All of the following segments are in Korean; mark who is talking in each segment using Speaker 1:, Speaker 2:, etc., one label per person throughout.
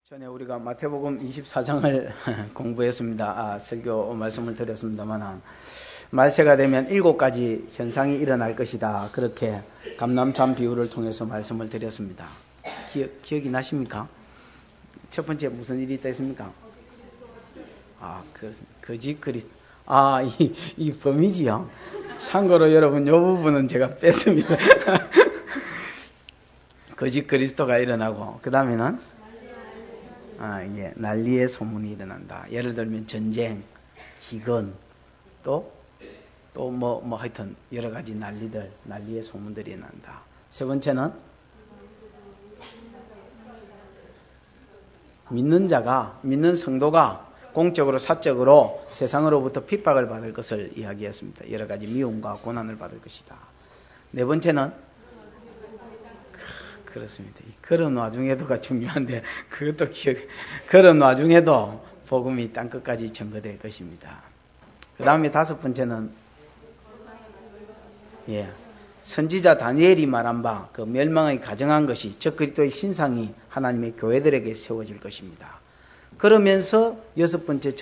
Speaker 1: 전에 우리가 마태복음 24장을 공부했습니다. 설교 말씀을 드렸습니다만 말세가 되면 7가지 현상이 일어날 것이다. 그렇게 감람산 비유를 통해서 말씀을 드렸습니다. 기억이 나십니까? 첫 번째 무슨 일이 있습니까? 거짓 그리스도. 이 범위지요. 참고로 여러분 이 부분은 제가 뺐습니다. 거짓 그리스도가 일어나고 그 다음에는 이게 난리의 소문이 일어난다. 예를 들면 전쟁, 기근, 또 하여튼 여러 가지 난리의 소문들이 일어난다. 세 번째는 믿는 성도가 공적으로 사적으로 세상으로부터 핍박을 받을 것을 이야기했습니다. 여러 가지 미움과 고난을 받을 것이다. 네 번째는 그렇습니다. 그런 와중에도가 중요한데 그것도 그런 와중에도 복음이 땅끝까지 전거될 것입니다. 그 다음에 5번째는 선지자 다니엘이 말한 바 그 멸망의 가정한 것이 적 그리스도의 신상이 하나님의 교회들에게 세워질 것입니다. 그러면서 6번째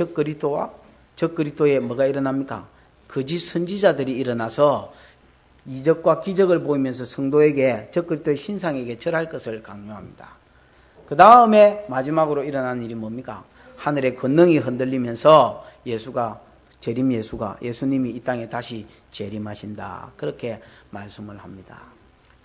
Speaker 1: 적 그리스도에 뭐가 일어납니까? 거짓 선지자들이 일어나서 이적과 기적을 보이면서 성도에게 적 그리스도의 신상에게 절할 것을 강요합니다. 그 다음에 마지막으로 일어나는 일이 뭡니까? 하늘의 권능이 흔들리면서 예수님이 이 땅에 다시 재림하신다. 그렇게 말씀을 합니다.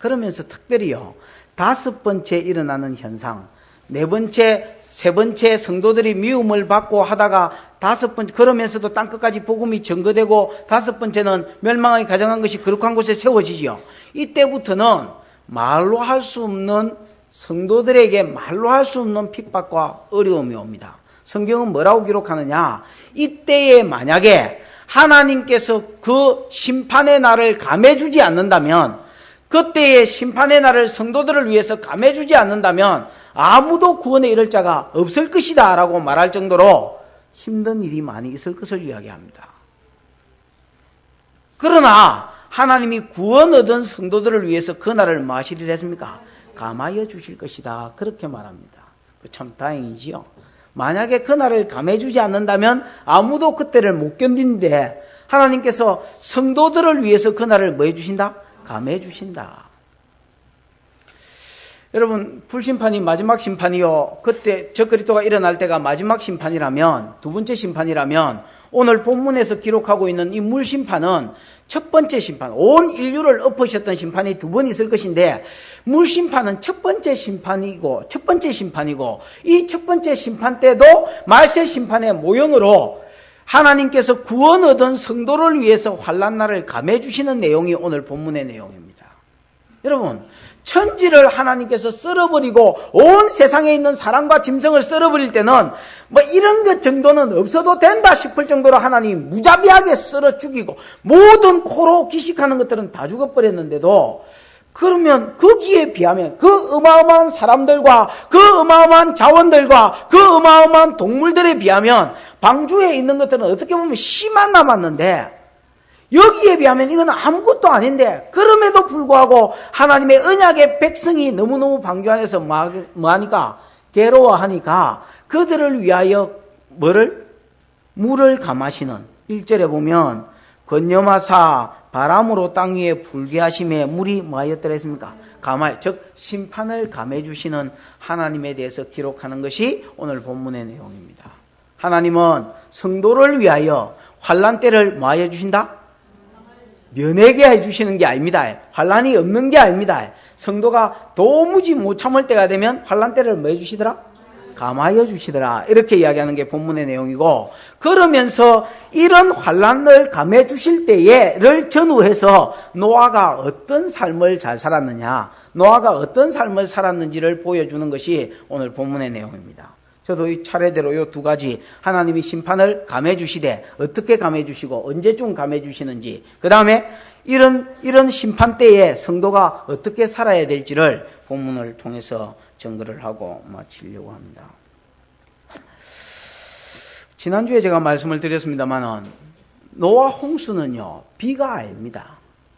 Speaker 1: 그러면서 특별히요, 5번째 일어나는 현상, 4번째, 3번째 성도들이 미움을 받고 하다가 5번째, 그러면서도 땅끝까지 복음이 전거되고 5번째는 멸망이 가정한 것이 거룩한 곳에 세워지지요. 이때부터는 말로 할 수 없는 성도들에게 말로 할 수 없는 핍박과 어려움이 옵니다. 성경은 뭐라고 기록하느냐? 이때에 만약에 하나님께서 그 심판의 날을 감해주지 않는다면, 그때의 심판의 날을 성도들을 위해서 감해주지 않는다면 아무도 구원에 이를 자가 없을 것이다 라고 말할 정도로 힘든 일이 많이 있을 것을 이야기합니다. 그러나 하나님이 구원 얻은 성도들을 위해서 그 날을 무엇이라 했습니까? 감하여 주실 것이다. 그렇게 말합니다. 참 다행이지요. 만약에 그 날을 감해주지 않는다면 아무도 그때를 못 견딘데 하나님께서 성도들을 위해서 그 날을 뭐 해주신다? 감해주신다. 여러분, 불심판이 마지막 심판이요. 그때 적 그리스도가 일어날 때가 마지막 심판이라면, 2번째 심판이라면 오늘 본문에서 기록하고 있는 이 물심판은 첫 번째 심판, 온 인류를 엎으셨던 심판이 2번 있을 것인데, 물심판은 첫 번째 심판이고 이 첫 번째 심판 때도 말세 심판의 모형으로 하나님께서 구원 얻은 성도를 위해서 환난날을 감해주시는 내용이 오늘 본문의 내용입니다. 여러분, 천지를 하나님께서 썰어버리고 온 세상에 있는 사람과 짐승을 썰어버릴 때는 이런 것 정도는 없어도 된다 싶을 정도로 하나님이 무자비하게 썰어 죽이고 모든 코로 기식하는 것들은 다 죽어버렸는데도, 그러면 거기에 비하면 그 어마어마한 사람들과 그 어마어마한 자원들과 그 어마어마한 동물들에 비하면 방주에 있는 것들은 어떻게 보면 씨만 남았는데, 여기에 비하면 이건 아무것도 아닌데, 그럼에도 불구하고 하나님의 언약의 백성이 너무너무 방주 안에서 뭐하니까? 괴로워하니까 그들을 위하여 물을 감하시는 1절에 보면 권념하사 바람으로 땅 위에 불게 하심에 물이 뭐하였더라 했습니까? 즉 심판을 감해 주시는 하나님에 대해서 기록하는 것이 오늘 본문의 내용입니다. 하나님은 성도를 위하여 환난 때를 뭐하여 주신다? 면하게 해주시는 게 아닙니다. 환난이 없는 게 아닙니다. 성도가 도무지 못 참을 때가 되면 환난 때를 뭐 해주시더라? 감하여 주시더라. 이렇게 이야기하는 게 본문의 내용이고, 그러면서 이런 환난을 감해 주실 때를 전후해서 노아가 어떤 삶을 잘 살았느냐, 노아가 어떤 삶을 살았는지를 보여주는 것이 오늘 본문의 내용입니다. 저도 이 차례대로 이 2가지, 하나님이 심판을 감해 주시되 어떻게 감해 주시고 언제쯤 감해 주시는지, 그 다음에 이런 심판 때에 성도가 어떻게 살아야 될지를 본문을 통해서 증거를 하고 마치려고 합니다. 지난주에 제가 말씀을 드렸습니다만은 노아 홍수는요, 비가 아닙니다.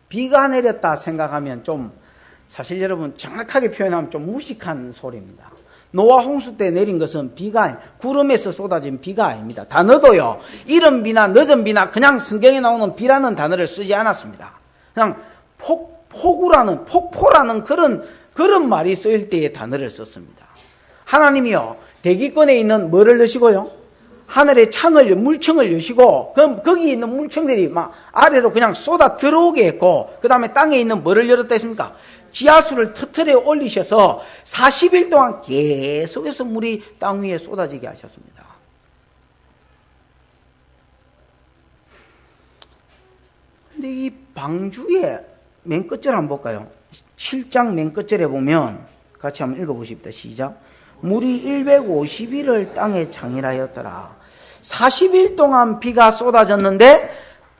Speaker 1: 비가 내렸다 생각하면 좀, 사실 여러분 정확하게 표현하면 좀 무식한 소리입니다. 노아 홍수 때 내린 것은 비가, 구름에서 쏟아진 비가 아닙니다. 단어도요, 이른 비나 늦은 비나 그냥 성경에 나오는 비라는 단어를 쓰지 않았습니다. 그냥 폭포라는 그런 말이 쓰일 때의 단어를 썼습니다. 하나님이요, 대기권에 있는 뭐를 넣으시고요? 하늘의 물청을 여시고, 그럼 거기 있는 물청들이 막 아래로 그냥 쏟아 들어오게 했고, 그 다음에 땅에 있는 뭐를 열었다 했습니까? 지하수를 터트려 올리셔서 40일 동안 계속해서 물이 땅 위에 쏟아지게 하셨습니다. 근데 이 방주의 맨 끝절 한번 볼까요? 7장 맨 끝절에 보면 같이 한번 읽어보십시다. 시작. 물이 150일을 땅에 장일하였더라. 40일 동안 비가 쏟아졌는데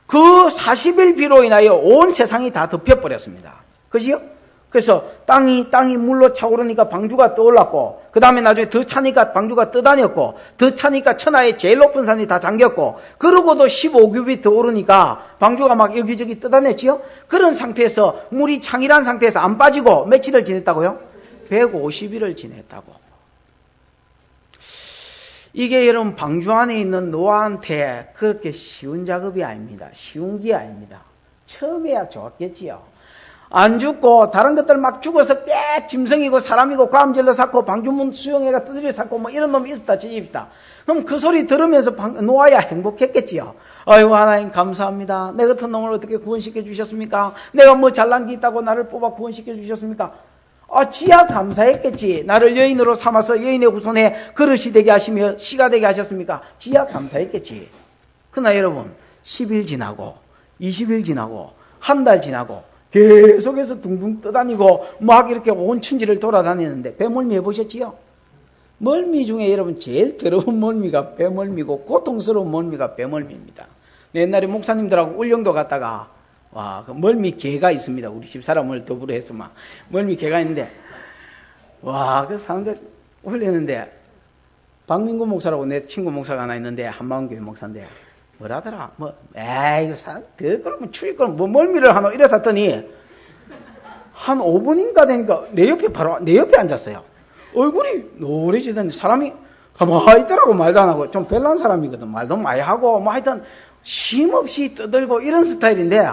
Speaker 1: 그 40일 비로 인하여 온 세상이 다 덮여버렸습니다. 그지요? 그래서 땅이 물로 차오르니까 방주가 떠올랐고, 그 다음에 나중에 더 차니까 방주가 떠다녔고, 더 차니까 천하의 제일 높은 산이 다 잠겼고, 그러고도 15규빗 더 오르니까 방주가 막 여기저기 떠다녔지요? 그런 상태에서 물이 창일한 상태에서 안 빠지고 며칠을 지냈다고요? 150일을 지냈다고. 이게 여러분 방주 안에 있는 노아한테 그렇게 쉬운 작업이 아닙니다. 쉬운 게 아닙니다. 처음에야 좋았겠지요. 안 죽고 다른 것들 막 죽어서 빽 짐승이고 사람이고 과음질러 샀고 방주문 수영회가 두드려 샀고 뭐 이런 놈이 있었다 치십시다. 그럼 그 소리 들으면서 노아야 행복했겠지요. 아이고 하나님 감사합니다. 내 같은 놈을 어떻게 구원시켜 주셨습니까? 내가 뭐 잘난 게 있다고 나를 뽑아 구원시켜 주셨습니까? 지야 감사했겠지. 나를 여인으로 삼아서 여인의 후손에 그릇이 되게 하시며 씨가 되게 하셨습니까? 지야 감사했겠지. 그러나 여러분 10일 지나고 20일 지나고 한 달 지나고 계속해서 둥둥 떠다니고 막 이렇게 온 천지를 돌아다니는데 배멀미 해보셨지요? 멀미 중에 여러분 제일 더러운 멀미가 배멀미고 고통스러운 멀미가 배멀미입니다. 옛날에 목사님들하고 울릉도 갔다가 그 멀미 개가 있습니다. 우리 집 사람을 더불어 해서 막 멀미 개가 있는데 그 사람들 울리는데 박민구 목사라고 내 친구 목사가 하나 있는데 한마음교회 목사인데 뭐라더라? 이거 사람 더 그러면 추일 거는 멀미를 하나 이래 샀더니 한 5분인가 되니까 바로 내 옆에 앉았어요. 얼굴이 노래지더니 사람이 가만히 있더라고. 말도 안 하고 좀 별난 사람이거든. 말도 많이 하고 하여튼 쉼없이 떠들고 이런 스타일인데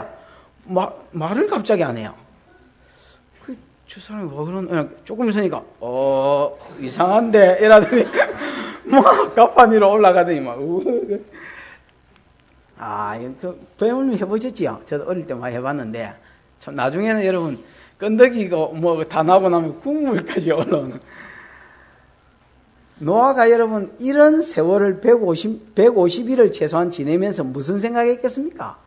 Speaker 1: 말을 갑자기 안 해요. 저 사람이 그런 조금 있으니까 이상한데 이러더니 가판 위로 올라가더니 배멀미 해보셨지요? 저도 어릴 때 많이 해봤는데 참 나중에는 여러분 끈덕이고 다 나고 나면 국물까지 올라오는. 노아가 여러분 이런 세월을 150일을 최소한 지내면서 무슨 생각했겠습니까?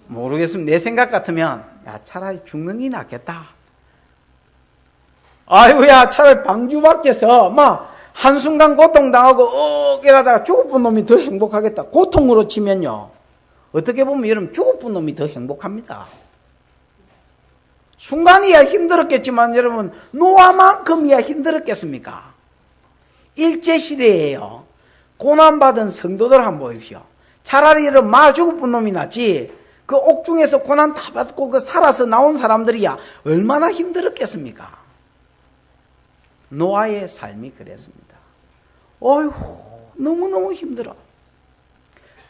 Speaker 1: 모르겠습니다. 내 생각 같으면 차라리 죽는 게 낫겠다. 아이고야 차라리 방주 밖에서 한순간 고통당하고 이러다가 죽어본 놈이 더 행복하겠다. 고통으로 치면요. 어떻게 보면 여러분 죽어본 놈이 더 행복합니다. 순간이야 힘들었겠지만 여러분 노아만큼이야 힘들었겠습니까? 일제시대에요. 고난받은 성도들 한번 보십시오. 차라리 여러분 죽어본 놈이 낫지 그 옥중에서 고난 다 받고 살아서 나온 사람들이야 얼마나 힘들었겠습니까? 노아의 삶이 그랬습니다. 어이구 너무너무 힘들어.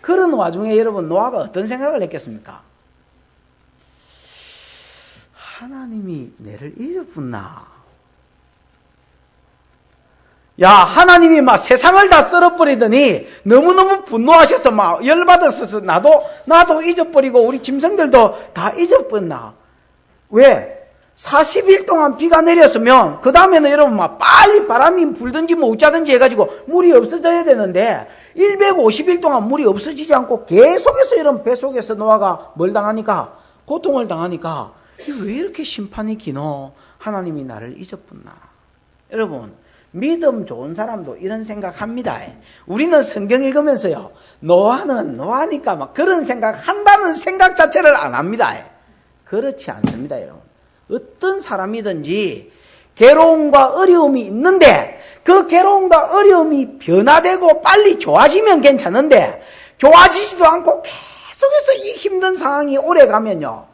Speaker 1: 그런 와중에 여러분 노아가 어떤 생각을 했겠습니까? 하나님이 내를 잊어붙나? 하나님이 세상을 다 썰어버리더니 너무너무 분노하셔서 열받았어서 나도 잊어버리고 우리 짐승들도 다 잊어버렸나? 왜? 40일 동안 비가 내렸으면 그 다음에는 여러분 빨리 바람이 불든지 어쩌든지 해가지고 물이 없어져야 되는데 150일 동안 물이 없어지지 않고 계속해서 이런 배 속에서 노아가 뭘 당하니까? 고통을 당하니까 왜 이렇게 심판이 기노? 하나님이 나를 잊어붙나? 여러분 믿음 좋은 사람도 이런 생각합니다. 우리는 성경 읽으면서요 노아는 노아니까 그런 생각 한다는 생각 자체를 안 합니다. 그렇지 않습니다. 여러분 어떤 사람이든지 괴로움과 어려움이 있는데 그 괴로움과 어려움이 변화되고 빨리 좋아지면 괜찮은데 좋아지지도 않고 계속해서 이 힘든 상황이 오래 가면요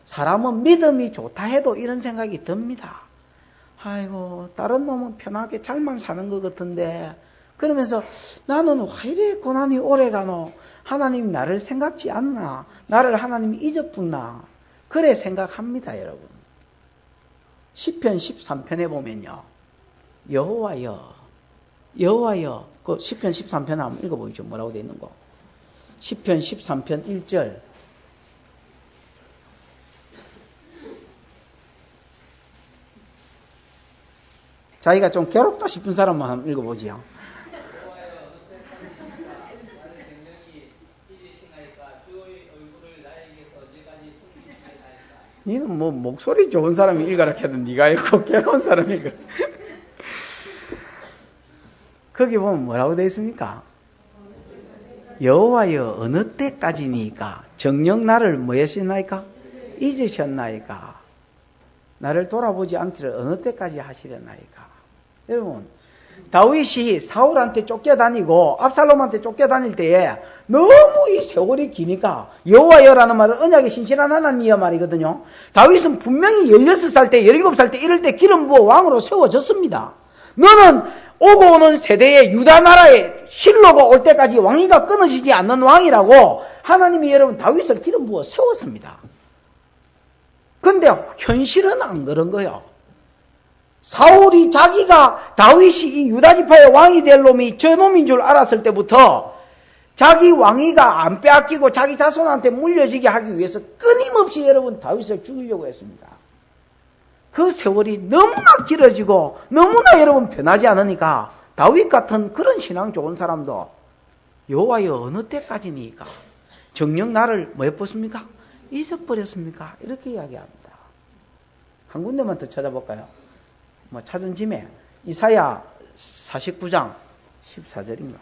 Speaker 1: 사람은 믿음이 좋다 해도 이런 생각이 듭니다. 아이고 다른 놈은 편하게 잘만 사는 것 같은데 그러면서 나는 왜 이래 고난이 오래가노? 하나님 나를 생각지 않나? 나를 하나님이 잊었구나? 그래 생각합니다, 여러분. 시편 13편에 보면요. 여호와여, 여호와여. 그 시편 13편 한번 읽어보시죠. 뭐라고 되어 있는 거? 시편 13편 1절. 자기가 좀 괴롭다 싶은 사람만 한번 읽어보지요. 니는 뭐 목소리 좋은 사람이 읽어라 해도 네가 읽고 괴로운 사람이 읽어. 거기 보면 뭐라고 되어 있습니까? 여호와여 어느 때까지니까 정녕 나를 뭐 하시나이까? 잊으셨나이까? 나를 돌아보지 않기를 어느 때까지 하시려나이까? 여러분 다윗이 사울한테 쫓겨다니고 압살롬한테 쫓겨다닐 때에 너무 이 세월이 기니까 여호와여라는 말은 언약의 신실한 하나님이야 말이거든요. 다윗은 분명히 16살 때 17살 때 이럴 때 기름 부어 왕으로 세워졌습니다. 너는 오고 오는 세대의 유다 나라의 실로가 올 때까지 왕위가 끊어지지 않는 왕이라고 하나님이 여러분 다윗을 기름 부어 세웠습니다. 근데 현실은 안 그런 거예요. 사울이 자기가 다윗이 이 유다 지파의 왕이 될 놈이 저놈인 줄 알았을 때부터 자기 왕위가 안 빼앗기고 자기 자손한테 물려지게 하기 위해서 끊임없이 여러분 다윗을 죽이려고 했습니다. 그 세월이 너무나 길어지고 너무나 여러분 변하지 않으니까 다윗 같은 그런 신앙 좋은 사람도 여호와여 어느 때까지니까 정녕 나를 뭐 해봤습니까? 잊어버렸습니까? 이렇게 이야기합니다. 한 군데만 더 찾아볼까요? 뭐 찾은 짐에 이사야 49장 14절인가?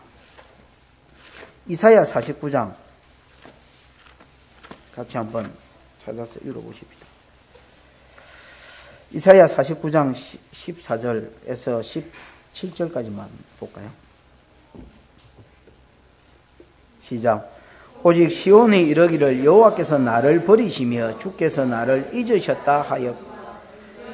Speaker 1: 이사야 49장 같이 한번 찾아서 읽어보십시다. 이사야 49장 14절에서 17절까지만 볼까요? 시작. 오직 시온이 이러기를 여호와께서 나를 버리시며 주께서 나를 잊으셨다 하여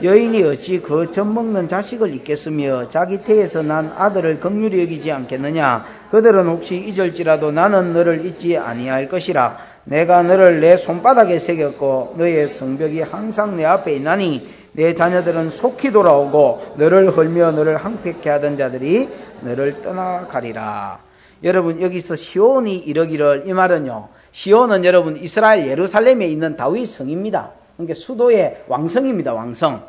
Speaker 1: 여인이 어찌 그 젖먹는 자식을 잊겠으며 자기 태에서 난 아들을 긍휼히 여기지 않겠느냐. 그들은 혹시 잊을지라도 나는 너를 잊지 아니할 것이라. 내가 너를 내 손바닥에 새겼고 너의 성벽이 항상 내 앞에 있나니 내 자녀들은 속히 돌아오고 너를 헐며 너를 항폐케 하던 자들이 너를 떠나가리라. 여러분 여기서 시온이 이러기를 이 말은요. 시온은 여러분 이스라엘 예루살렘에 있는 다윗 성입니다. 그러니까 수도의 왕성입니다. 왕성.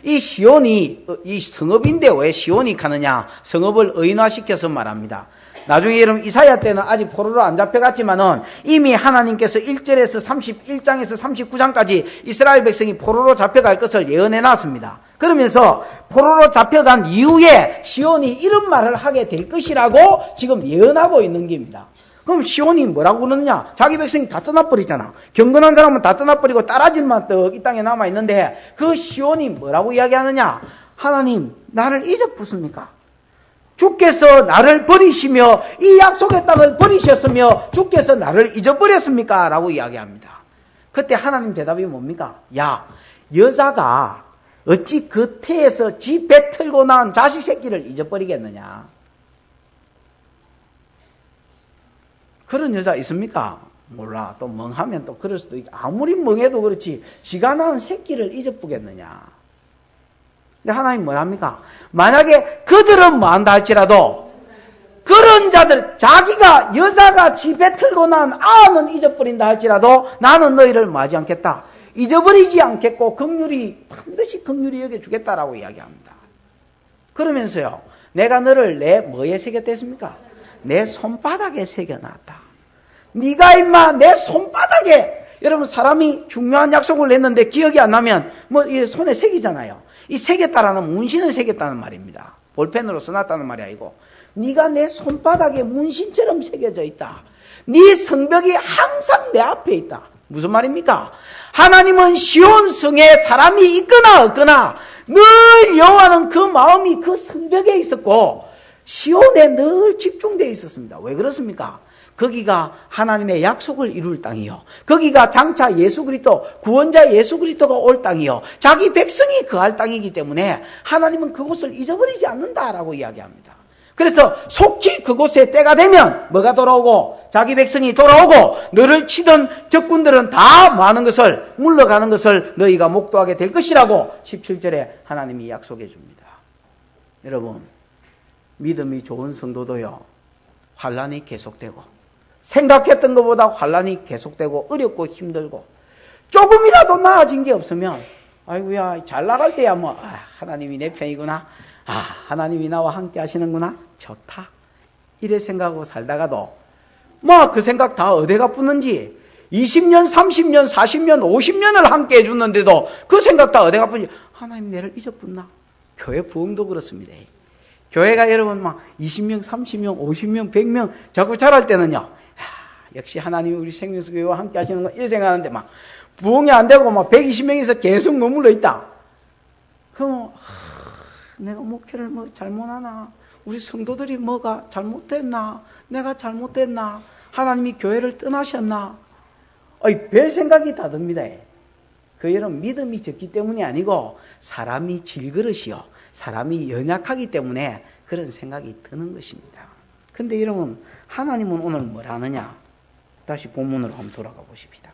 Speaker 1: 이 시온이 이 성읍인데 왜 시온이 가느냐? 성읍을 의인화시켜서 말합니다. 나중에 여러분 이사야 때는 아직 포로로 안 잡혀갔지만은 이미 하나님께서 1절에서 31장에서 39장까지 이스라엘 백성이 포로로 잡혀갈 것을 예언해 놨습니다. 그러면서 포로로 잡혀간 이후에 시온이 이런 말을 하게 될 것이라고 지금 예언하고 있는 겁니다. 그럼 시온이 뭐라고 그러느냐? 자기 백성이 다 떠나버리잖아. 경건한 사람은 다 떠나버리고 따라진만 떡 이 땅에 남아있는데 그 시온이 뭐라고 이야기하느냐? 하나님 나를 잊어붙습니까? 주께서 나를 버리시며 이 약속의 땅을 버리셨으며 주께서 나를 잊어버렸습니까? 라고 이야기합니다. 그때 하나님 대답이 뭡니까? 야, 여자가 어찌 그 태에서 지 배 틀고 낳은 자식 새끼를 잊어버리겠느냐? 그런 여자 있습니까? 몰라. 또 멍하면 또 그럴 수도 있고 아무리 멍해도 그렇지 지가 낳은 새끼를 잊어보겠느냐. 근데 하나님 뭐랍니까? 만약에 그들은 뭐한다 할지라도 그런 자들 자기가 여자가 집에 틀고 난 아는 잊어버린다 할지라도 나는 너희를 뭐하지 않겠다. 잊어버리지 않겠고 반드시 긍휼히 여겨주겠다라고 이야기합니다. 그러면서요. 내가 너를 내 뭐에 새겼댔습니까? 내 손바닥에 새겨놨다. 네가 임마 내 손바닥에 여러분 사람이 중요한 약속을 냈는데 기억이 안 나면 뭐 이 손에 새기잖아요. 이 새겼다라는 문신을 새겼다는 말입니다. 볼펜으로 써놨다는 말이 아니고 네가 내 손바닥에 문신처럼 새겨져 있다. 네 성벽이 항상 내 앞에 있다. 무슨 말입니까? 하나님은 시온 성에 사람이 있거나 없거나 늘 여호와는 그 마음이 그 성벽에 있었고 시온에 늘 집중되어 있었습니다. 왜 그렇습니까? 거기가 하나님의 약속을 이룰 땅이요. 거기가 장차 예수 그리스도, 구원자 예수 그리스도가 올 땅이요. 자기 백성이 거할 땅이기 때문에 하나님은 그곳을 잊어버리지 않는다라고 이야기합니다. 그래서 속히 그곳에 때가 되면 뭐가 돌아오고 자기 백성이 돌아오고 너를 치던 적군들은 다 많은 것을 물러가는 것을 너희가 목도하게 될 것이라고 17절에 하나님이 약속해 줍니다. 여러분, 믿음이 좋은 성도도요, 환란이 계속되고 생각했던 것보다 환란이 계속되고 어렵고 힘들고 조금이라도 나아진 게 없으면 아이고야 잘 나갈 때야 뭐 하나님이 내 편이구나, 하나님이 나와 함께 하시는구나, 좋다 이래 생각하고 살다가도 뭐 그 생각 다 어디가 붙는지 20년, 30년, 40년, 50년을 함께 해줬는데도 그 생각 다 어디가 붙는지 하나님 내를 잊어붙나? 교회 부흥도 그렇습니다. 교회가 여러분 막 20명, 30명, 50명, 100명 자꾸 자랄 때는요, 역시 하나님이 우리 생명수교회와 함께 하시는 거 이렇게 생각하는데 막 부흥이 안 되고 막 120명에서 계속 머물러 있다. 그럼 내가 목회를 뭐 잘못하나? 우리 성도들이 뭐가 잘못됐나? 내가 잘못됐나? 하나님이 교회를 떠나셨나? 별 생각이 다 듭니다. 그 여러분 믿음이 적기 때문이 아니고 사람이 질그릇이요, 사람이 연약하기 때문에 그런 생각이 드는 것입니다. 근데 여러분 하나님은 오늘 뭘 하느냐? 다시 본문으로 한번 돌아가 보십시다.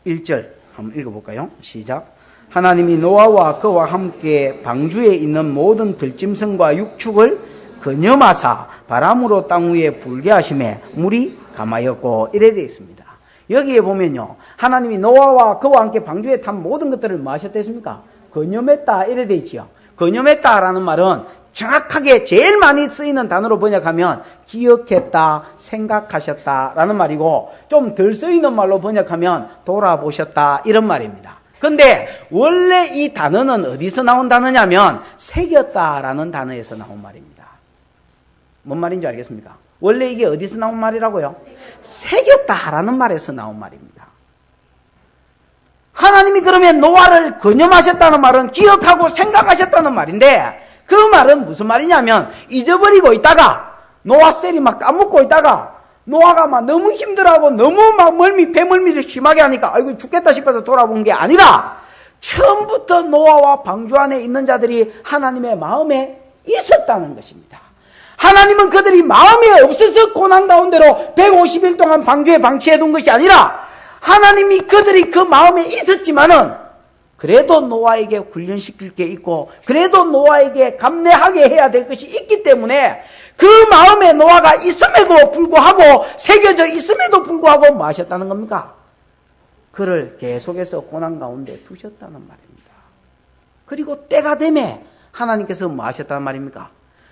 Speaker 1: 1절 한번 읽어볼까요? 시작. 하나님이 노아와 그와 함께 방주에 있는 모든 들짐승과 육축을 근염하사 바람으로 땅 위에 불게 하심에 물이 감하였고 이래 되어 있습니다. 여기에 보면요, 하나님이 노아와 그와 함께 방주에 탄 모든 것들을 뭐 하셨댔습니까? 근염했다 이래 되어 있지요. 근염했다라는 말은 정확하게 제일 많이 쓰이는 단어로 번역하면 기억했다, 생각하셨다라는 말이고, 좀 덜 쓰이는 말로 번역하면 돌아보셨다 이런 말입니다. 근데 원래 이 단어는 어디서 나온 단어냐면 새겼다라는 단어에서 나온 말입니다. 뭔 말인지 알겠습니까? 원래 이게 어디서 나온 말이라고요? 새겼다라는 말에서 나온 말입니다. 하나님이 그러면 노아를 근염하셨다는 말은 기억하고 생각하셨다는 말인데, 그 말은 무슨 말이냐면 잊어버리고 있다가 노아셀이 막 까먹고 있다가 노아가 막 너무 힘들어하고 너무 막 배멀미를 심하게 하니까 아이고 죽겠다 싶어서 돌아본 게 아니라 처음부터 노아와 방주 안에 있는 자들이 하나님의 마음에 있었다는 것입니다. 하나님은 그들이 마음에 없어서 고난 가운데로 150일 동안 방주에 방치해 둔 것이 아니라 하나님이 그들이 그 마음에 있었지만은 그래도 노아에게 훈련시킬 게 있고 그래도 노아에게 감내하게 해야 될 것이 있기 때문에 그 마음에 노아가 있음에도 불구하고 새겨져 있음에도 불구하고 뭐 하셨다는 겁니까? 그를 계속해서 고난 가운데 두셨다는 말입니다. 그리고 때가 되면 하나님께서 뭐 하셨다는 말입니까?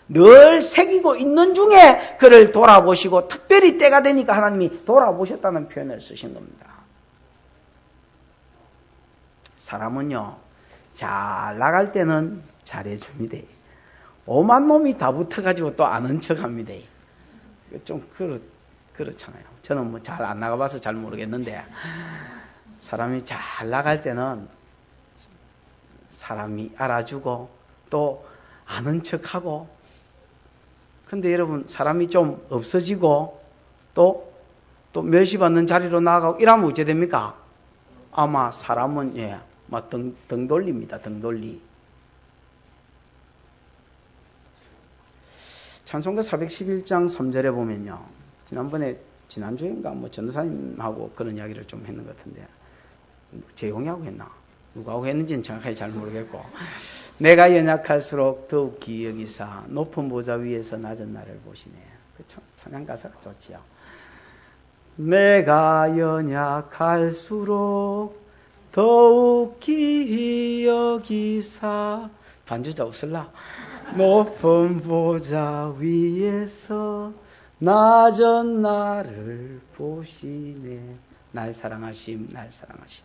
Speaker 1: 늘 새기고 있는 중에 그를 돌아보시고 특별히 때가 되니까 하나님이 돌아보셨다는 표현을 쓰신 겁니다. 사람은요, 잘 나갈 때는 잘해줍니다. 오만 놈이 다 붙어가지고 또 아는 척 합니다. 좀 그렇잖아요. 저는 뭐 잘 안 나가봐서 잘 모르겠는데, 사람이 잘 나갈 때는 사람이 알아주고 또 아는 척 하고, 근데 여러분, 사람이 좀 없어지고 또 멸시받는 자리로 나아가고 이러면 어째 됩니까? 아마 사람은 막 등 돌립니다. 등 돌리. 찬송가 411장 3절에 보면요. 지난주인가 전도사님하고 그런 이야기를 좀 했는 것 같은데, 재용이하고 했나? 누구하고 했는지는 정확하게 잘 모르겠고, 내가 연약할수록 더욱 기여기사 높은 보좌 위에서 낮은 나를 보시네. 그 찬양 가사가 좋지요. 내가 연약할수록 더욱 기여기사, 반주자 없을라? 높은 보좌 위에서 낮은 나를 보시네. 날 사랑하심, 날 사랑하심.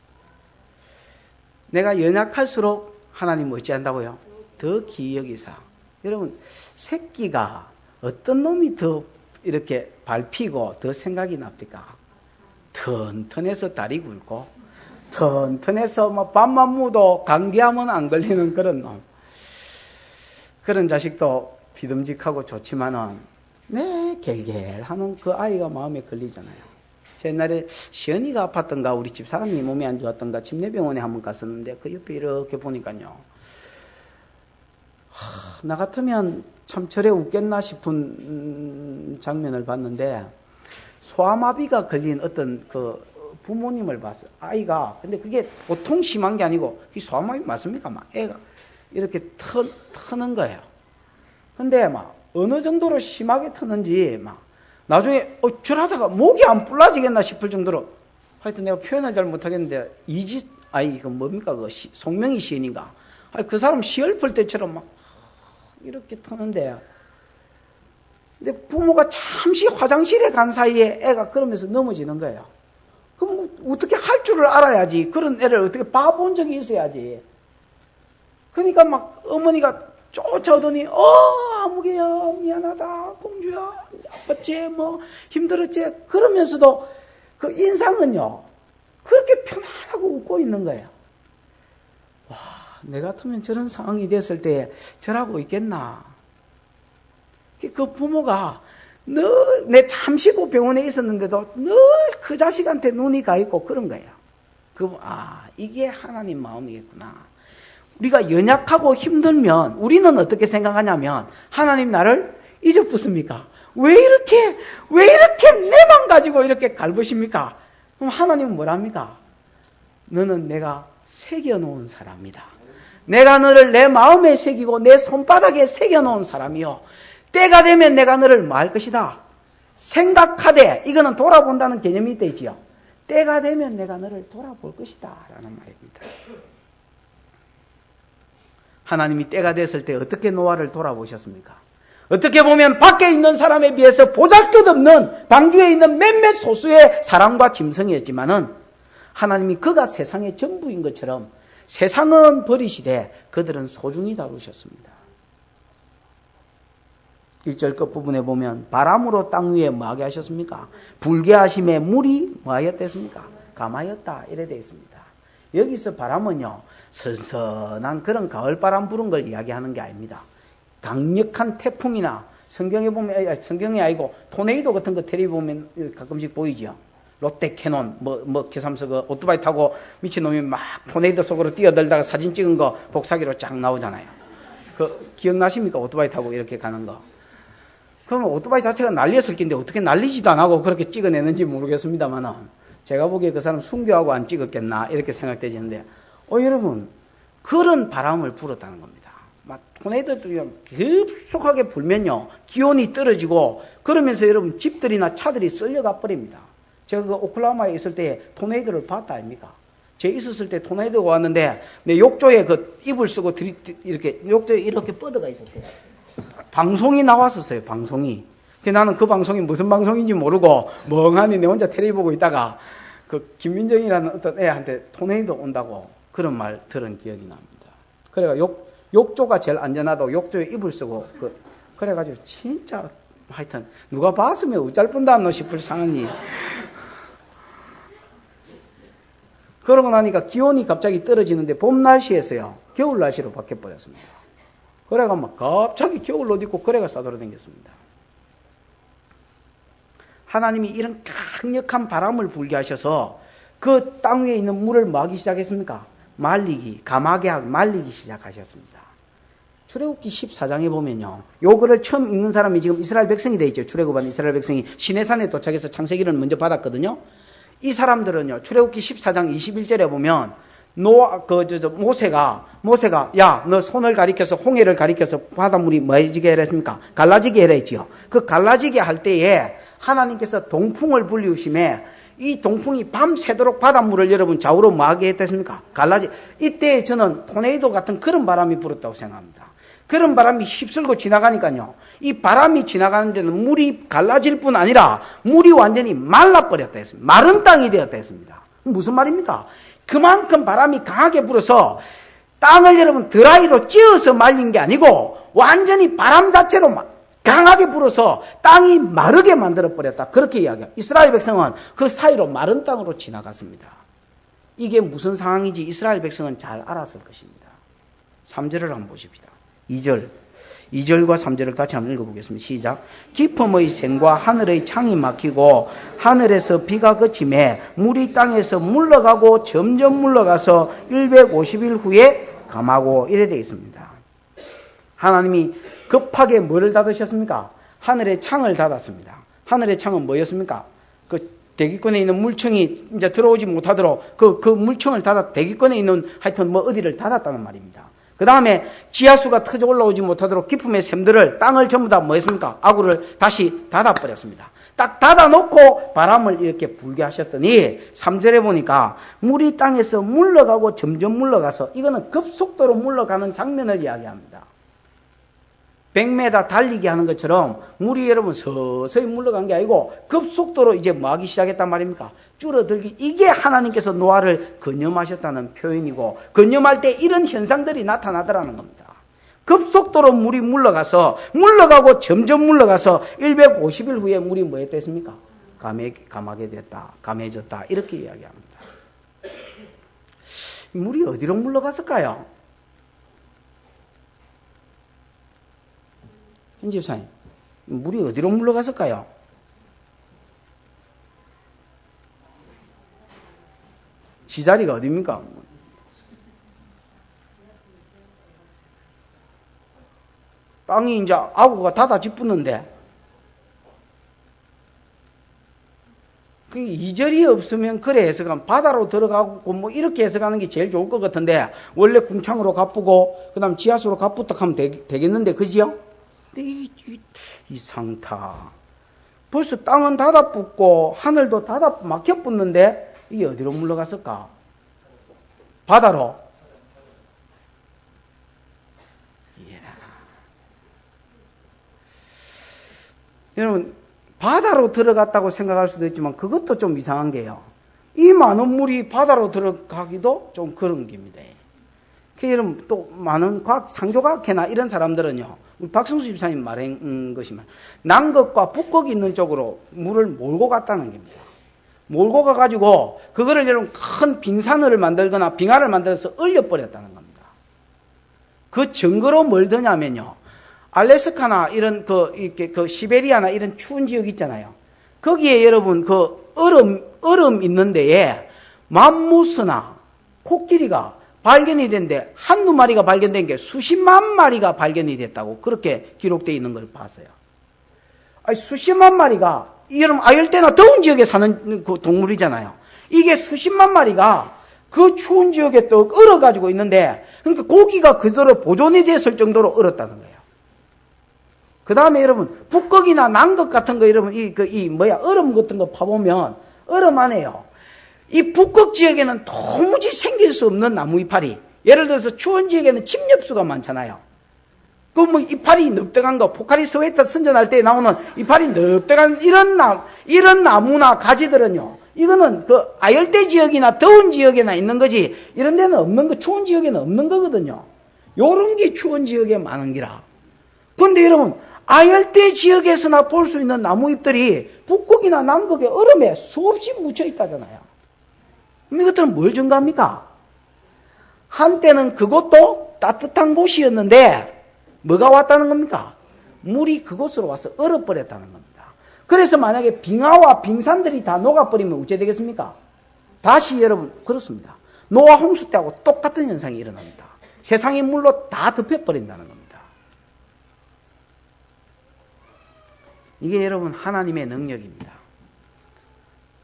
Speaker 1: 내가 연약할수록 하나님 어찌한다고요? 더 기여기사. 여러분, 새끼가 어떤 놈이 더 이렇게 밟히고 더 생각이 납니까? 튼튼해서 다리 굵고 튼튼해서 막 밥만 묻어도 감기하면 안 걸리는 그런 놈. 그런 자식도 비듬직하고 좋지만은 내 겔겔하는 그 아이가 마음에 걸리잖아요. 제 옛날에 시연이가 아팠던가 우리 집 사람이 몸이 안 좋았던가 침례병원에 한번 갔었는데 그 옆에 이렇게 보니까요. 나 같으면 참 저래 웃겠나 싶은 장면을 봤는데 소아마비가 걸린 어떤 그 부모님을 봤어요. 아이가 근데 그게 보통 심한 게 아니고 소아마비 맞습니까? 막 애가 이렇게 터는 거예요. 근데 막 어느 정도로 심하게 터는지 막 나중에 저러다가 목이 안 불라지겠나 싶을 정도로 하여튼 내가 표현을 잘 못하겠는데 그 뭡니까 그 송명희 시인인가 그 사람 시 읊을 때처럼 막 이렇게 터는데 근데 부모가 잠시 화장실에 간 사이에 애가 그러면서 넘어지는 거예요. 그럼 어떻게 할 줄을 알아야지. 그런 애를 어떻게 봐본 적이 있어야지. 그러니까 막 어머니가 쫓아오더니 아무개야 미안하다 공주야 아팠지 뭐 힘들었지 그러면서도 그 인상은요 그렇게 편안하고 웃고 있는 거예요. 와, 내 같으면 저런 상황이 됐을 때 저러고 있겠나. 그 부모가 늘 내 잠시 그 병원에 있었는데도 늘 그 자식한테 눈이 가 있고 그런 거예요. 이게 하나님 마음이겠구나. 우리가 연약하고 힘들면 우리는 어떻게 생각하냐면 하나님 나를 잊어붙습니까? 왜 이렇게 내만 가지고 이렇게 갈부십니까? 그럼 하나님은 뭐랍니까? 너는 내가 새겨놓은 사람이다. 내가 너를 내 마음에 새기고 내 손바닥에 새겨놓은 사람이요. 때가 되면 내가 너를 뭐 할 것이다. 생각하되 이거는 돌아본다는 개념이 있다 있지요. 때가 되면 내가 너를 돌아볼 것이다 라는 말입니다. 하나님이 때가 됐을 때 어떻게 노아를 돌아보셨습니까? 어떻게 보면 밖에 있는 사람에 비해서 보잘것없는 방주에 있는 몇몇 소수의 사람과 짐승이었지만은 하나님이 그가 세상의 전부인 것처럼 세상은 버리시되 그들은 소중히 다루셨습니다. 1절 끝부분에 보면 바람으로 땅 위에 뭐하게 하셨습니까? 불게 하심에 물이 뭐하였댔습니까? 감하였다 이래 되어 있습니다. 여기서 바람은요 선선한 그런 가을바람 부는 걸 이야기하는 게 아닙니다. 강력한 태풍이나 성경에 보면 성경이 아니고 토네이도 같은 거 텔레비 보면 가끔씩 보이죠. 롯데캐논 계산서 그 오토바이 타고 미친놈이 막 토네이도 속으로 뛰어들다가 사진 찍은 거 복사기로 쫙 나오잖아요. 그 기억나십니까? 오토바이 타고 이렇게 가는 거. 그러면 오토바이 자체가 날렸을 텐데 어떻게 날리지도 안 하고 그렇게 찍어내는지 모르겠습니다만 제가 보기에 그 사람 순교하고 안 찍었겠나 이렇게 생각되지는데 여러분 그런 바람을 불었다는 겁니다. 막 토네이도들이 급속하게 불면요 기온이 떨어지고 그러면서 여러분 집들이나 차들이 썰려가 버립니다. 제가 그 오클라호마에 있을 때 토네이도를 봤다 아닙니까? 제가 있었을 때 토네이도가 왔는데 내 욕조에 그 이불 쓰고 이렇게 욕조에 이렇게 뻗어가 있었어요. 방송이 나왔었어요. 방송이. 나는 그 방송이 무슨 방송인지 모르고 멍하니 내 혼자 텔레비 보고 있다가 그 김민정이라는 어떤 애한테 토네이도 온다고 그런 말 들은 기억이 납니다. 그래가 욕조가 제일 안전하다고 욕조에 이불 쓰고 그래가지고 진짜 하여튼 누가 봤으면 우짤뿐다 싶을 상황이. 그러고 나니까 기온이 갑자기 떨어지는데 봄 날씨에서요 겨울 날씨로 바뀌어버렸습니다. 그래가 막 갑자기 겨울 옷 입고 그래가 싸돌아다녔습니다. 하나님이 이런 강력한 바람을 불게 하셔서 그 땅 위에 있는 물을 뭐 하기 시작했습니까? 감하게 하고 말리기 시작하셨습니다. 출애굽기 14장에 보면요. 요거를 처음 읽는 사람이 지금 이스라엘 백성이 돼 있죠. 출애굽한 이스라엘 백성이 시내산에 도착해서 창세기를 먼저 받았거든요. 이 사람들은요. 출애굽기 14장 21절에 보면 모세가 야, 너 손을 가리켜서 홍해를 가리켜서 바닷물이 뭐해지게 해라 했습니까? 갈라지게 해라 했지요. 그 갈라지게 할 때에 하나님께서 동풍을 불리우심에 이 동풍이 밤새도록 바닷물을 여러분 좌우로 뭐하게 했습니까? 이때 저는 토네이도 같은 그런 바람이 불었다고 생각합니다. 그런 바람이 휩쓸고 지나가니까요. 이 바람이 지나가는 데는 물이 갈라질 뿐 아니라 물이 완전히 말라버렸다 했습니다. 마른 땅이 되었다 했습니다. 무슨 말입니까? 그만큼 바람이 강하게 불어서 땅을 여러분 드라이로 찧어서 말린 게 아니고 완전히 바람 자체로 강하게 불어서 땅이 마르게 만들어버렸다. 그렇게 이야기해요. 이스라엘 백성은 그 사이로 마른 땅으로 지나갔습니다. 이게 무슨 상황인지 이스라엘 백성은 잘 알았을 것입니다. 3절을 한번 보십시다. 2절 2절과 3절을 같이 한번 읽어보겠습니다. 시작. 깊음의 샘과 하늘의 창이 막히고 하늘에서 비가 그침에 물이 땅에서 물러가고 점점 물러가서 150일 후에 감하고 이래 되어 있습니다. 하나님이 급하게 뭐를 닫으셨습니까? 하늘의 창을 닫았습니다. 하늘의 창은 뭐였습니까? 그 대기권에 있는 물청이 이제 들어오지 못하도록 그 물청을 닫아 대기권에 있는 하여튼 뭐 어디를 닫았다는 말입니다. 그 다음에 지하수가 터져 올라오지 못하도록 깊음의 샘들을 땅을 전부 다 뭐 했습니까? 아구를 다시 닫아버렸습니다. 딱 닫아놓고 바람을 이렇게 불게 하셨더니 3절에 보니까 물이 땅에서 물러가고 점점 물러가서 이거는 급속도로 물러가는 장면을 이야기합니다. 100m 달리기 하는 것처럼 물이 여러분 서서히 물러간 게 아니고 급속도로 이제 뭐 하기 시작했단 말입니까? 줄어들기. 이게 하나님께서 노아를 건념하셨다는 표현이고 건념할 때 이런 현상들이 나타나더라는 겁니다. 급속도로 물이 물러가고 점점 물러가서 150일 후에 물이 뭐 했겠습니까? 감하게 됐다. 감해졌다. 이렇게 이야기합니다. 물이 어디로 물러갔을까요? 현 집사님, 물이 어디로 물러갔을까요? 지자리가 어디입니까? 땅이 이제 아구가 닫아 짓붙는데, 그 2절이 없으면 그래 해석하면 바다로 들어가고 뭐 이렇게 해석하는 게 제일 좋을 것 같은데, 원래 궁창으로 가쁘고, 그 다음 지하수로 가쁘다 하면 되겠는데, 그지요? 이 상타. 벌써 땅은 닫아 붙고 하늘도 닫아 막혀 붙는데 이게 어디로 물러갔을까? 바다로. 여러분, 바다로 들어갔다고 생각할 수도 있지만 그것도 좀 이상한 게요. 이 많은 물이 바다로 들어가기도 좀 그런 겁니다. 여러분, 또 많은 창조과학회나 이런 사람들은요, 우리 박성수 집사님 말한 것이면 남극과 북극이 있는 쪽으로 물을 몰고 갔다는 겁니다. 몰고 가가지고 그거를 여러분 큰 빙산을 만들거나 빙하를 만들어서 얼려버렸다는 겁니다. 그 증거로 뭘 드냐면요, 알래스카나 이런 그 시베리아나 이런 추운 지역 있잖아요. 거기에 여러분 그 얼음 있는 데에 맘무스나 코끼리가 발견이 된데 한두 마리가 발견된 게 수십만 마리가 발견이 됐다고 그렇게 기록되어 있는 걸 봤어요. 아니, 수십만 마리가 여러분 아열대나 더운 지역에 사는 그 동물이잖아요. 이게 수십만 마리가 그 추운 지역에 또 얼어가지고 있는데 그러니까 고기가 그대로 보존이 됐을 정도로 얼었다는 거예요. 그 다음에 여러분 북극이나 남극 같은 거 여러분 얼음 같은 거 파보면 얼음 안에요. 이 북극 지역에는 도무지 생길 수 없는 나무 이파리. 예를 들어서 추운 지역에는 침엽수가 많잖아요. 그 뭐 이파리 넓적한 거, 포카리 스웨터 선전할 때 나오는 이파리 넓적한 이런 나무나 가지들은요. 이거는 그 아열대 지역이나 더운 지역에나 있는 거지. 이런 데는 없는 거, 추운 지역에는 없는 거거든요. 요런 게 추운 지역에 많은 기라. 그런데 여러분, 아열대 지역에서나 볼 수 있는 나무잎들이 북극이나 남극의 얼음에 수없이 묻혀 있다잖아요. 이것들은 뭘 증거합니까? 한때는 그것도 따뜻한 곳이었는데 뭐가 왔다는 겁니까? 물이 그곳으로 와서 얼어버렸다는 겁니다. 그래서 만약에 빙하와 빙산들이 다 녹아버리면 어째 되겠습니까? 다시 여러분 그렇습니다. 노아 홍수 때하고 똑같은 현상이 일어납니다. 세상의 물로 다 덮여버린다는 겁니다. 이게 여러분 하나님의 능력입니다.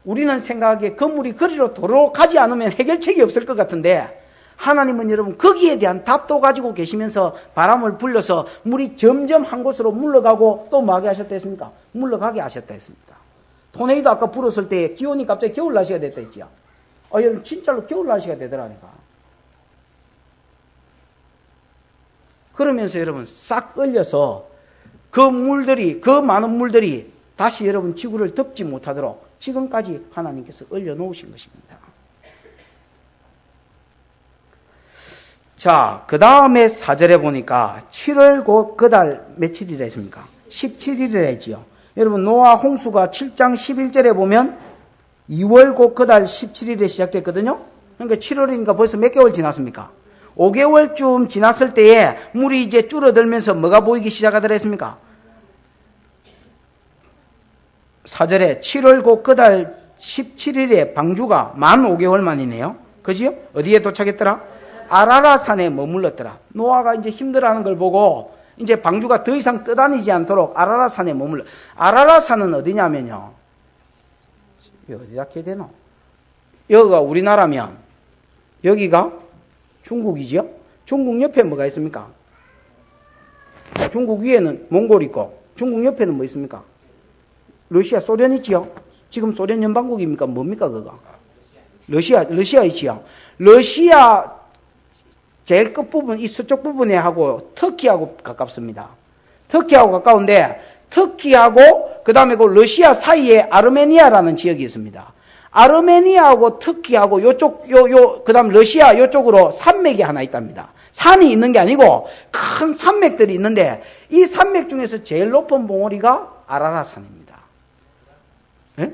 Speaker 1: 우리는 생각하기에 건물이 거리로 도로 가지 않으면 해결책이 없을 것 같은데 하나님은 여러분 거기에 대한 답도 가지고 계시면서 바람을 불려서 물이 점점 한 곳으로 물러가고 또 뭐하게 하셨다 했습니까? 물러가게 하셨다 했습니다. 토네이도 아까 불었을 때 기온이 갑자기 겨울 날씨가 됐다 했지요. 여러분 진짜로 겨울 날씨가 되더라니까. 그러면서 여러분 싹 얼려서 그 많은 물들이 다시 여러분 지구를 덮지 못하도록 지금까지 하나님께서 얼려놓으신 것입니다. 자, 그 다음에 4절에 보니까 7월 곧 그 달 며칠이라 했습니까? 17일이라 했지요. 여러분 노아 홍수가 7장 11절에 보면 2월 곧 그 달 17일에 시작됐거든요. 그러니까 7월이니까 벌써 몇 개월 지났습니까? 5개월쯤 지났을 때에 물이 이제 줄어들면서 뭐가 보이기 시작하더라 했습니까? 4절에 7월 곧 그달 17일에 방주가 만 5개월 만이네요. 그지요? 어디에 도착했더라? 아라라산에 머물렀더라. 노아가 이제 힘들어하는 걸 보고 이제 방주가 더 이상 떠다니지 않도록 아라라산에 머물러. 아라라산은 어디냐면요. 어디다 해야 되노? 여기가 우리나라면 여기가 중국이지요? 중국 옆에 뭐가 있습니까? 중국 위에는 몽골 있고 중국 옆에는 뭐 있습니까? 러시아, 소련 있지요? 지금 소련 연방국입니까? 뭡니까 그거? 러시아 있지요? 러시아 제일 끝부분, 이 서쪽 부분에 하고 터키하고 가깝습니다. 터키하고 가까운데 터키하고 그 다음에 그 러시아 사이에 아르메니아라는 지역이 있습니다. 아르메니아하고 터키하고 요쪽 그 다음 러시아 요쪽으로 산맥이 하나 있답니다. 산이 있는 게 아니고 큰 산맥들이 있는데 이 산맥 중에서 제일 높은 봉우리가 아라라산입니다. 예?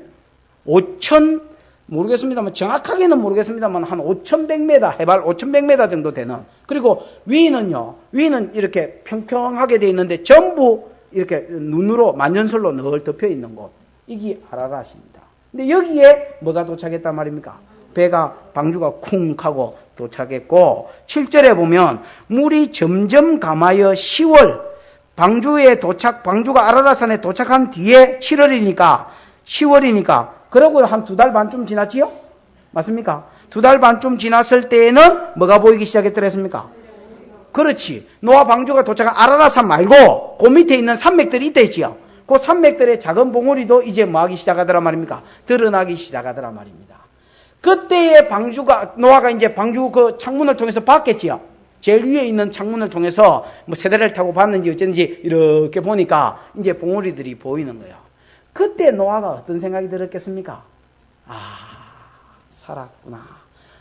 Speaker 1: 5천 모르겠습니다만 정확하게는 모르겠습니다만 한 5,100m 해발 5,100m 정도 되는 그리고 위는 이렇게 평평하게 돼 있는데 전부 이렇게 눈으로 만년설로 늘 덮여 있는 곳 이게 아라라시입니다. 근데 여기에 뭐가 도착했단 말입니까? 배가 방주가 쿵 하고 도착했고 7절에 보면 물이 점점 감하여 10월 방주가 아라라산에 도착한 뒤에 10월이니까 그러고 한 2달 반쯤 지났지요? 맞습니까? 2달 반쯤 지났을 때에는 뭐가 보이기 시작했더랬습니까? 그렇지. 노아 방주가 도착한 아라라산 말고 그 밑에 있는 산맥들이 있다 했지요. 그 산맥들의 작은 봉우리도 이제 뭐 하기 시작하더란 말입니까? 드러나기 시작하더란 말입니다. 그때의 노아가 이제 방주 그 창문을 통해서 봤겠지요. 제일 위에 있는 창문을 통해서 뭐 세대를 타고 봤는지 어쩐지 이렇게 보니까 이제 봉우리들이 보이는 거예요. 그때 노아가 어떤 생각이 들었겠습니까? 살았구나.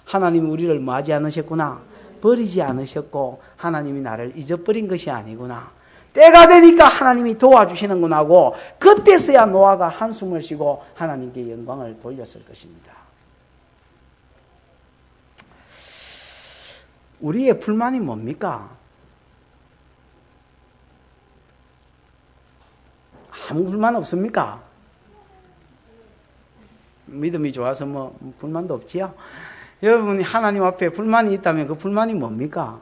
Speaker 1: 하나님이 우리를 뭐하지 않으셨구나. 버리지 않으셨고 하나님이 나를 잊어버린 것이 아니구나. 때가 되니까 하나님이 도와주시는구나 하고 그때서야 노아가 한숨을 쉬고 하나님께 영광을 돌렸을 것입니다. 우리의 불만이 뭡니까? 아무 불만 없습니까? 믿음이 좋아서 뭐 불만도 없지요? 여러분이 하나님 앞에 불만이 있다면 그 불만이 뭡니까?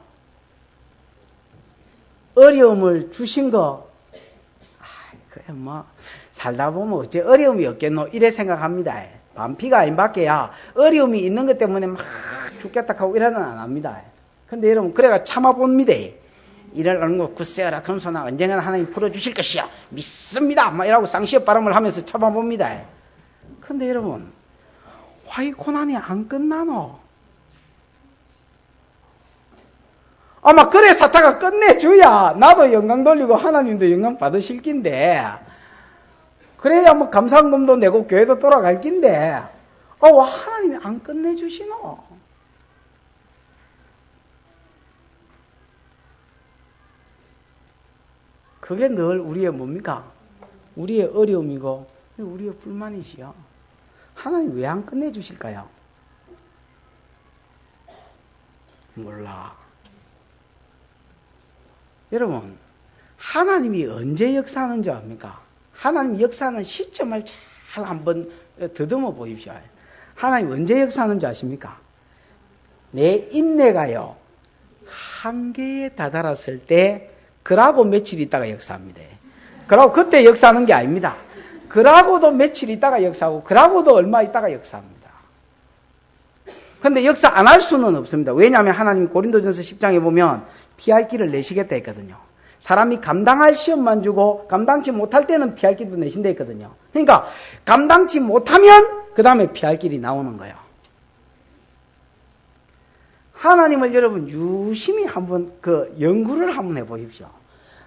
Speaker 1: 어려움을 주신 거, 그래 뭐 살다 보면 어째 어려움이 없겠노 이래 생각합니다. 반피가 아닌 밖에야 어려움이 있는 것 때문에 막 죽겠다 하고 이러는 안 합니다. 근데 여러분 그래가 참아봅니다. 이러는 거 굳세어라 금소나 언젠가는 하나님 풀어주실 것이야 믿습니다 막 이러고 쌍시업 바람을 하면서 참아봅니다. 근데 여러분 왜 이 고난이 안 끝나노? 아마 그래 사타가 끝내줘야 나도 영광 돌리고 하나님도 영광 받으실 낀데 그래야 뭐 감사금도 내고 교회도 돌아갈 낀데 왜 하나님이 안 끝내주시노? 그게 늘 우리의 뭡니까? 우리의 어려움이고 우리의 불만이지요. 하나님 왜 안 끝내주실까요? 몰라. 여러분 하나님이 언제 역사하는 줄 압니까? 하나님 역사하는 시점을 잘 한번 더듬어 보십시오. 하나님 언제 역사하는 줄 아십니까? 내 인내가요 한계에 다다랐을 때 그러고 며칠 있다가 역사합니다. 그러고 그때 역사하는 게 아닙니다. 그러고도 며칠 있다가 역사하고 그러고도 얼마 있다가 역사합니다. 근데 역사 안 할 수는 없습니다. 왜냐하면 하나님 고린도전서 10장에 보면 피할 길을 내시겠다 했거든요. 사람이 감당할 시험만 주고 감당치 못할 때는 피할 길도 내신다 했거든요. 그러니까 감당치 못하면 그 다음에 피할 길이 나오는 거예요. 하나님을 여러분 유심히 한번 연구를 한번 해보십시오.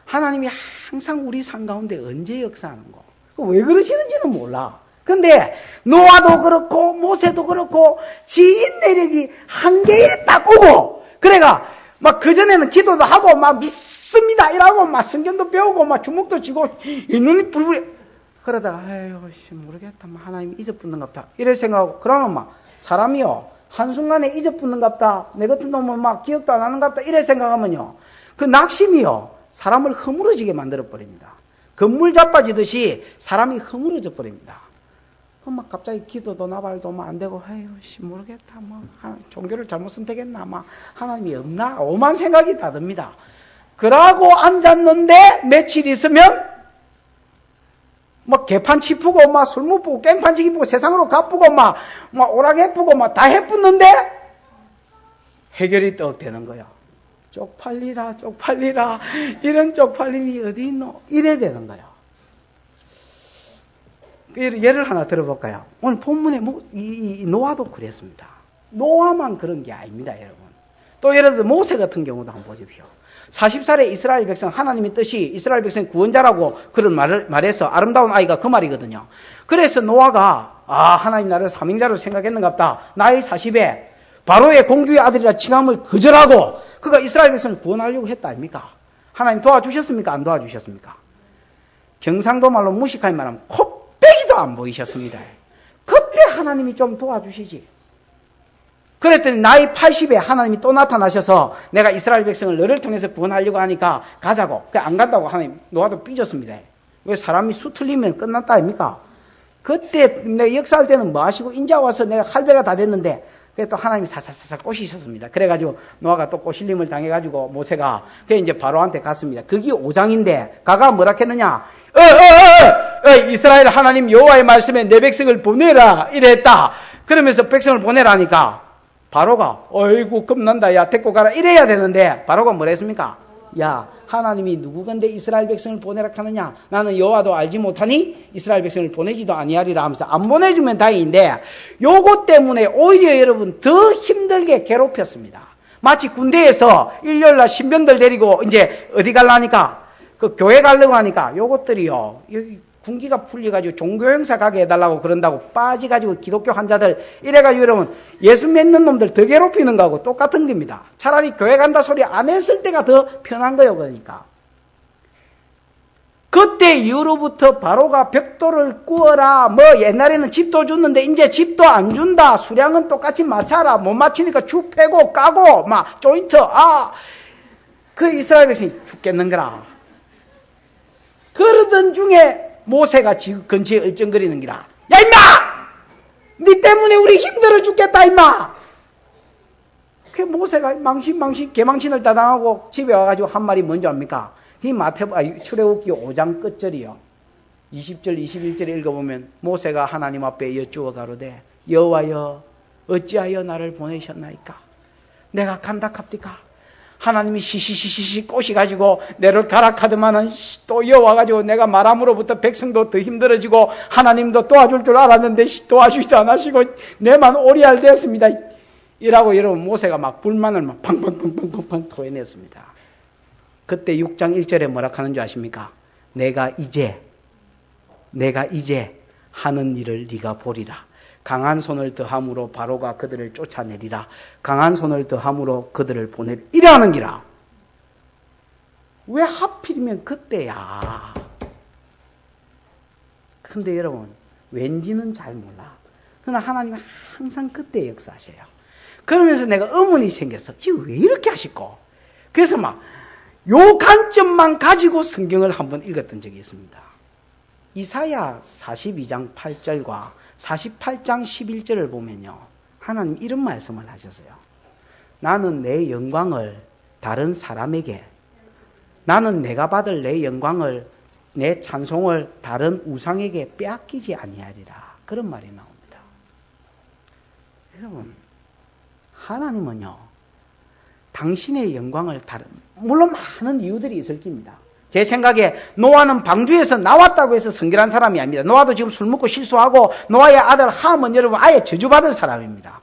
Speaker 1: 하나님이 항상 우리 삶 가운데 언제 역사하는 거. 왜 그러시는지는 몰라. 근데 노아도 그렇고 모세도 그렇고 지 인내력이 한계에 딱 오고 그래가 막 그전에는 기도도 하고 막 믿습니다 이라고 막 성경도 배우고 막 주먹도 쥐고 눈이 불불 그러다가 아유 모르겠다 하나님 잊어붙는갑다 이래 생각하고 그러면 막 사람이요 한순간에 잊어붙는갑다. 내 같은 놈은 막 기억도 안 하는갑다. 이래 생각하면요. 그 낙심이요. 사람을 허물어지게 만들어버립니다. 건물 자빠지듯이 사람이 허물어져 버립니다. 막 갑자기 기도도 나발도 막 안 되고, 아유, 모르겠다. 뭐, 종교를 잘못 선택했나. 막, 하나님이 없나? 오만 생각이 다 듭니다. 그러고 앉았는데, 며칠 있으면, 막 개판 치푸고, 막 술 먹고, 깽판 치기쁘고, 세상으로 가쁘고, 막 오락 해쁘고, 막 다 해쁘는데, 해결이 떡 되는 거야. 쪽팔리라, 쪽팔리라. 이런 쪽팔림이 어디 있노? 이래 되는 거야. 예를 하나 들어볼까요? 오늘 본문에 이 노아도 그랬습니다. 노아만 그런 게 아닙니다, 여러분. 또 예를 들어 모세 같은 경우도 한번 보십시오. 40살에 이스라엘 백성, 하나님의 뜻이 이스라엘 백성 구원자라고 그런 말해서 아름다운 아이가 그 말이거든요. 그래서 노아가 하나님 나를 삼행자로 생각했는가 보다. 나이 40에 바로의 공주의 아들이라 칭함을 거절하고 그가 이스라엘 백성을 구원하려고 했다 아닙니까? 하나님 도와주셨습니까? 안 도와주셨습니까? 경상도 말로 무식하게 말하면 코빼기도 안 보이셨습니다. 그때 하나님이 좀 도와주시지. 그랬더니 나이 80에 하나님이 또 나타나셔서 내가 이스라엘 백성을 너를 통해서 구원하려고 하니까 가자고. 안 간다고 하나님 노아도 삐졌습니다. 왜 사람이 수 틀리면 끝났다 아닙니까? 그때 내가 역사할 때는 뭐 하시고 인자 와서 내가 할배가 다 됐는데 그래 또 하나님이 사사사사 꼬시셨습니다. 그래가지고 노아가 또 꼬실림을 당해가지고 모세가 그래 이제 바로한테 갔습니다. 그게 5장인데 가가 뭐라 했느냐? 이스라엘 하나님 여호와의 말씀에 내 백성을 보내라 이랬다. 그러면서 백성을 보내라니까 바로가 어이구 겁난다 야 데리고 가라 이래야 되는데 바로가 뭐라 했습니까? 야 하나님이 누구건데 이스라엘 백성을 보내라 하느냐? 나는 여호와도 알지 못하니 이스라엘 백성을 보내지도 아니하리라 하면서 안 보내주면 다행인데 요것 때문에 오히려 여러분 더 힘들게 괴롭혔습니다. 마치 군대에서 일요일날 신병들 데리고 이제 어디 가려니까 그 교회 가려고 하니까 요것들이요 여기 군기가 풀려가지고 종교 행사 가게 해달라고 그런다고 빠지가지고 기독교 환자들 이래가지고 여러분 예수 믿는 놈들 더 괴롭히는 거하고 똑같은 겁니다. 차라리 교회 간다 소리 안 했을 때가 더 편한 거예요. 그러니까 그때 이후로부터 바로가 벽돌을 구워라 뭐 옛날에는 집도 줬는데 이제 집도 안 준다. 수량은 똑같이 맞춰라. 못 맞추니까 주 패고 까고 막 조인트 그 이스라엘 백성이 죽겠는 거라. 그러던 중에 모세가 지금 근처에 얼쩡거리는 기라. 야 임마! 니 때문에 우리 힘들어 죽겠다 임마! 그 모세가 개망신을 다 당하고 집에 와가지고 한 말이 뭔지 압니까? 이 출애굽기 5장 끝절이요. 20절 21절에 읽어보면 모세가 하나님 앞에 여쭈어 가로되 여호와여 어찌하여 나를 보내셨나이까? 내가 간다 갑디까? 하나님이 시시시시 꼬시가지고 내를 가락하더만은 또 여와가지고 내가 말함으로부터 백성도 더 힘들어지고 하나님도 도와줄 줄 알았는데 도와주지도 않으시고 내만 오리알 됐습니다. 이라고 여러분 모세가 막 불만을 막 팡팡팡팡팡 토해냈습니다. 그때 6장 1절에 뭐라 하는 줄 아십니까? 내가 이제 하는 일을 네가 보리라. 강한 손을 더함으로 바로가 그들을 쫓아내리라. 강한 손을 더함으로 그들을 보내리라. 이러는 기라. 왜 하필이면 그때야? 근데 여러분 왠지는 잘 몰라. 그러나 하나님은 항상 그때 역사하셔요. 그러면서 내가 의문이 생겼어. 지금 왜 이렇게 하실까? 그래서 막 요 관점만 가지고 성경을 한번 읽었던 적이 있습니다. 이사야 42장 8절과 48장 11절을 보면요. 하나님 이런 말씀을 하셨어요. 나는 내 영광을 다른 사람에게, 나는 내가 받을 내 영광을, 내 찬송을 다른 우상에게 빼앗기지 아니하리라. 그런 말이 나옵니다. 여러분, 하나님은요. 당신의 영광을 물론 많은 이유들이 있을 겁니다. 제 생각에 노아는 방주에서 나왔다고 해서 성결한 사람이 아닙니다. 노아도 지금 술 먹고 실수하고 노아의 아들 함은 여러분 아예 저주받은 사람입니다.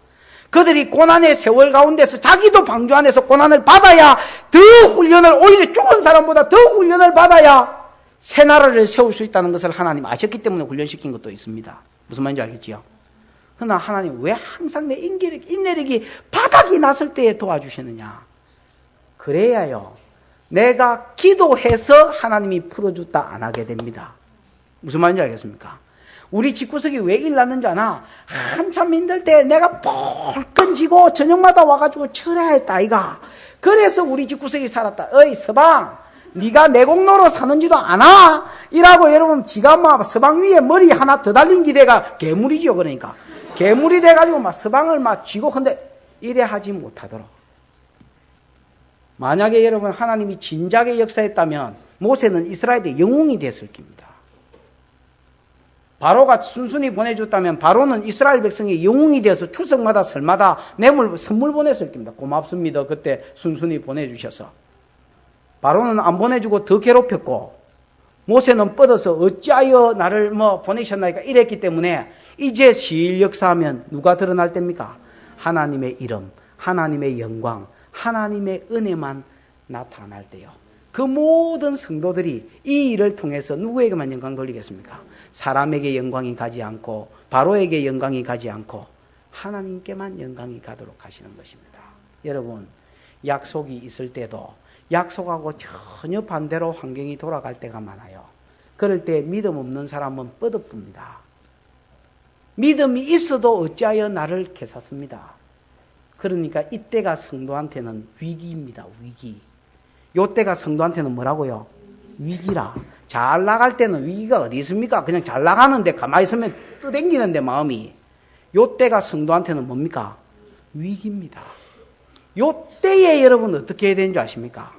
Speaker 1: 그들이 고난의 세월 가운데서 자기도 방주 안에서 고난을 받아야 더 훈련을 오히려 죽은 사람보다 더 훈련을 받아야 새 나라를 세울 수 있다는 것을 하나님 아셨기 때문에 훈련시킨 것도 있습니다. 무슨 말인지 알겠지요? 그러나 하나님 왜 항상 내 인내력이 바닥이 났을 때에 도와주시느냐? 그래야요. 내가 기도해서 하나님이 풀어줬다 안 하게 됩니다. 무슨 말인지 알겠습니까? 우리 집구석이 왜 일났는지 아나? 한참 힘들 때 내가 볼건 지고 저녁마다 와가지고 철야 했다 아이가. 그래서 우리 집구석이 살았다. 어이 서방, 네가 내공로로 사는지도 아나? 이라고 여러분 지가 막 서방 위에 머리 하나 더 달린 기대가 괴물이죠. 그러니까 괴물이 돼가지고 막 서방을 막 쥐고. 근데 이래 하지 못하도록. 만약에 여러분 하나님이 진작에 역사했다면 모세는 이스라엘의 영웅이 됐을 겁니다. 바로가 순순히 보내줬다면 바로는 이스라엘 백성의 영웅이 되어서 추석마다 설마다 선물 보냈을 겁니다. 고맙습니다. 그때 순순히 보내주셔서. 바로는 안 보내주고 더 괴롭혔고, 모세는 뻗어서 어찌하여 나를 보내셨나이까 이랬기 때문에 이제 시일 역사하면 누가 드러날 때입니까? 하나님의 이름, 하나님의 영광, 하나님의 은혜만 나타날 때요. 그 모든 성도들이 이 일을 통해서 누구에게만 영광 돌리겠습니까? 사람에게 영광이 가지 않고 바로에게 영광이 가지 않고 하나님께만 영광이 가도록 하시는 것입니다. 여러분, 약속이 있을 때도 약속하고 전혀 반대로 환경이 돌아갈 때가 많아요. 그럴 때 믿음 없는 사람은 뻗어봅니다. 믿음이 있어도 어찌하여 나를 개샀습니다. 그러니까 이때가 성도한테는 위기입니다. 위기. 요때가 성도한테는 뭐라고요? 위기라. 잘 나갈 때는 위기가 어디 있습니까? 그냥 잘 나가는데 가만히 있으면 떠댕기는데 마음이. 요때가 성도한테는 뭡니까? 위기입니다. 요때에 여러분 어떻게 해야 되는 줄 아십니까?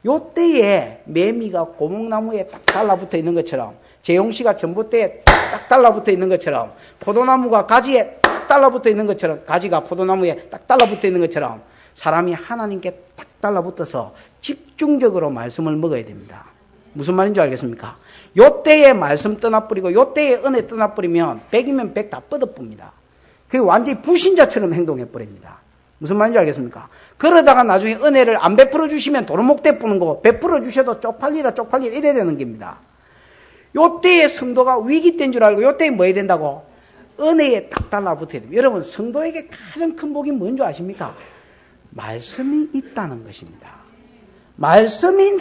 Speaker 1: 요때에 매미가 고목나무에 딱 달라붙어 있는 것처럼, 재용씨가 전봇대에 딱 달라붙어 있는 것처럼, 포도나무가 가지에 딱 달라붙어 있는 것처럼, 가지가 포도나무에 딱 달라붙어 있는 것처럼 사람이 하나님께 딱 달라붙어서 집중적으로 말씀을 먹어야 됩니다. 무슨 말인지 알겠습니까? 요때에 말씀 떠나버리고 요때에 은혜 떠나버리면 100이면 100 다 뻗어봅니다. 그게 완전히 불신자처럼 행동해버립니다. 무슨 말인지 알겠습니까? 그러다가 나중에 은혜를 안 베풀어 주시면 도루묵 대푸는 거고, 베풀어 주셔도 쪽팔리라 이래야 되는 겁니다. 요때에 성도가 위기 때인 줄 알고 요때에 뭐 해야 된다고? 은혜에 딱 달라붙어야 됩니다. 여러분, 성도에게 가장 큰 복이 뭔지 아십니까? 말씀이 있다는 것입니다. 말씀이 늘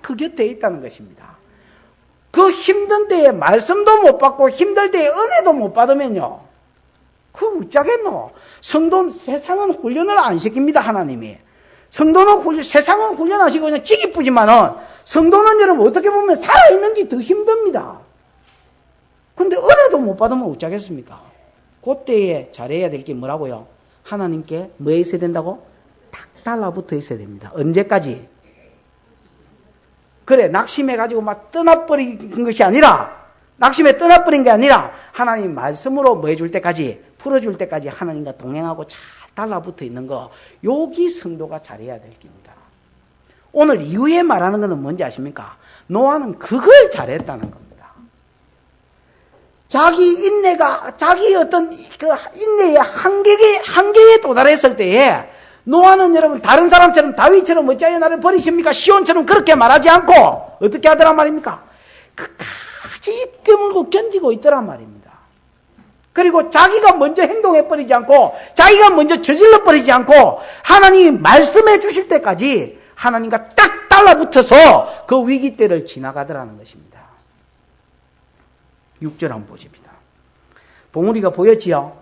Speaker 1: 그 곁에 있다는 것입니다. 그 힘든 때에 말씀도 못 받고 힘들 때에 은혜도 못 받으면요, 그거 어쩌겠노? 성도는 세상은 훈련을 안 시킵니다. 하나님이. 성도는 세상은 훈련하시고 그냥 찌기쁘지만은 성도는 여러분 어떻게 보면 살아있는 게 더 힘듭니다. 근데 은혜도 못 받으면 어쩌겠습니까? 그때에 잘해야 될 게 뭐라고요? 하나님께 뭐 있어야 된다고? 탁 달라붙어 있어야 됩니다. 언제까지? 그래, 낙심해가지고 막 떠나버린 것이 아니라, 낙심에 떠나버린 게 아니라 하나님 말씀으로 뭐 해줄 때까지, 풀어줄 때까지 하나님과 동행하고 잘 달라붙어 있는 거, 여기 성도가 잘해야 될 겁니다. 오늘 이후에 말하는 것은 뭔지 아십니까? 노아는 그걸 잘했다는 겁니다. 자기 인내가, 자기 어떤 그 인내의 한계에 도달했을 때에 노아는 여러분 다른 사람처럼 다윗처럼 어찌하여 나를 버리십니까? 시온처럼 그렇게 말하지 않고 어떻게 하더란 말입니까? 끝까지 깨물고 견디고 있더란 말입니다. 그리고 자기가 먼저 행동해버리지 않고 자기가 먼저 저질러버리지 않고 하나님이 말씀해 주실 때까지 하나님과 딱 달라붙어서 그 위기 때를 지나가더라는 것입니다. 6절 한번 보십시다. 봉우리가 보였지요?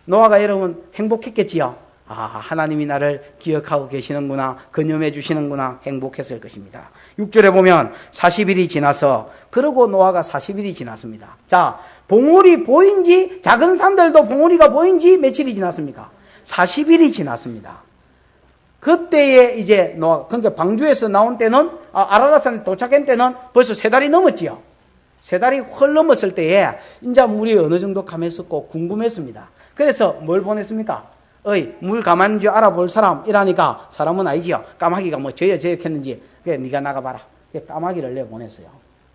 Speaker 1: 노아가 여러분 행복했겠지요? 아, 하나님이 나를 기억하고 계시는구나, 근념해 주시는구나, 행복했을 것입니다. 6절에 보면 40일이 지나서, 그러고 노아가 40일이 지났습니다. 자, 봉우리 보인 지, 작은 산들도 봉우리가 보인 지 며칠이 지났습니까? 40일이 지났습니다. 그때에 이제 노아, 그러니까 방주에서 나온 때는, 아라라산에 도착한 때는 벌써 3달이 넘었지요. 3달이 훨 넘었을 때에 이제 물이 어느 정도 감했었고 궁금했습니다. 그래서 뭘 보냈습니까? 물 가만히 줄 알아볼 사람 이라니까 사람은 아니지요. 까마귀가 뭐 저역했는지 그래 네가 나가봐라. 까마귀를 내보냈어요.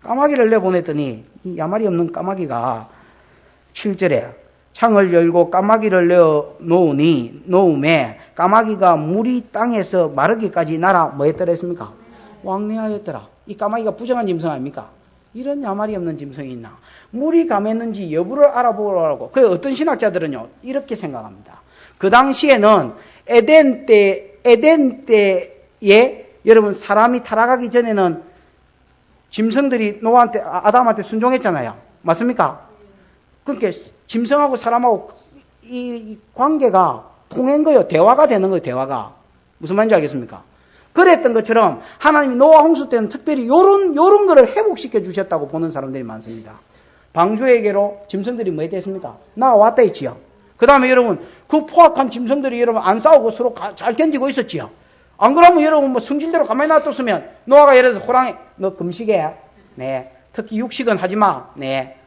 Speaker 1: 까마귀를 내보냈더니 이 야말이 없는 까마귀가 7절에 창을 열고 까마귀를 내어 놓음에 까마귀가 물이 땅에서 마르기까지 날아 뭐 했더라 했습니까? 왕래하였더라. 이 까마귀가 부정한 짐승 아닙니까? 이런 야말이 없는 짐승이 있나? 물이 감했는지 여부를 알아보라고. 그 어떤 신학자들은요 이렇게 생각합니다. 그 당시에는 에덴 때에 여러분 사람이 타락하기 전에는 짐승들이 노아한테 아담한테 순종했잖아요. 맞습니까? 그러니까 짐승하고 사람하고 이 관계가 통한 거예요. 대화가 되는 거예요. 대화가. 무슨 말인지 알겠습니까? 그랬던 것처럼 하나님이 노아 홍수 때는 특별히 요런 거를 회복시켜 주셨다고 보는 사람들이 많습니다. 방주에게로 짐승들이 뭐 됐습니까? 나왔다 했지요. 그 다음에 여러분, 그 포악한 짐승들이 여러분 안 싸우고 서로 잘 견디고 있었지요. 안 그러면 여러분 뭐 성질대로 가만히 놔뒀으면 노아가 예를 들어서 호랑이, 너 금식해? 네. 특히 육식은 하지 마. 네.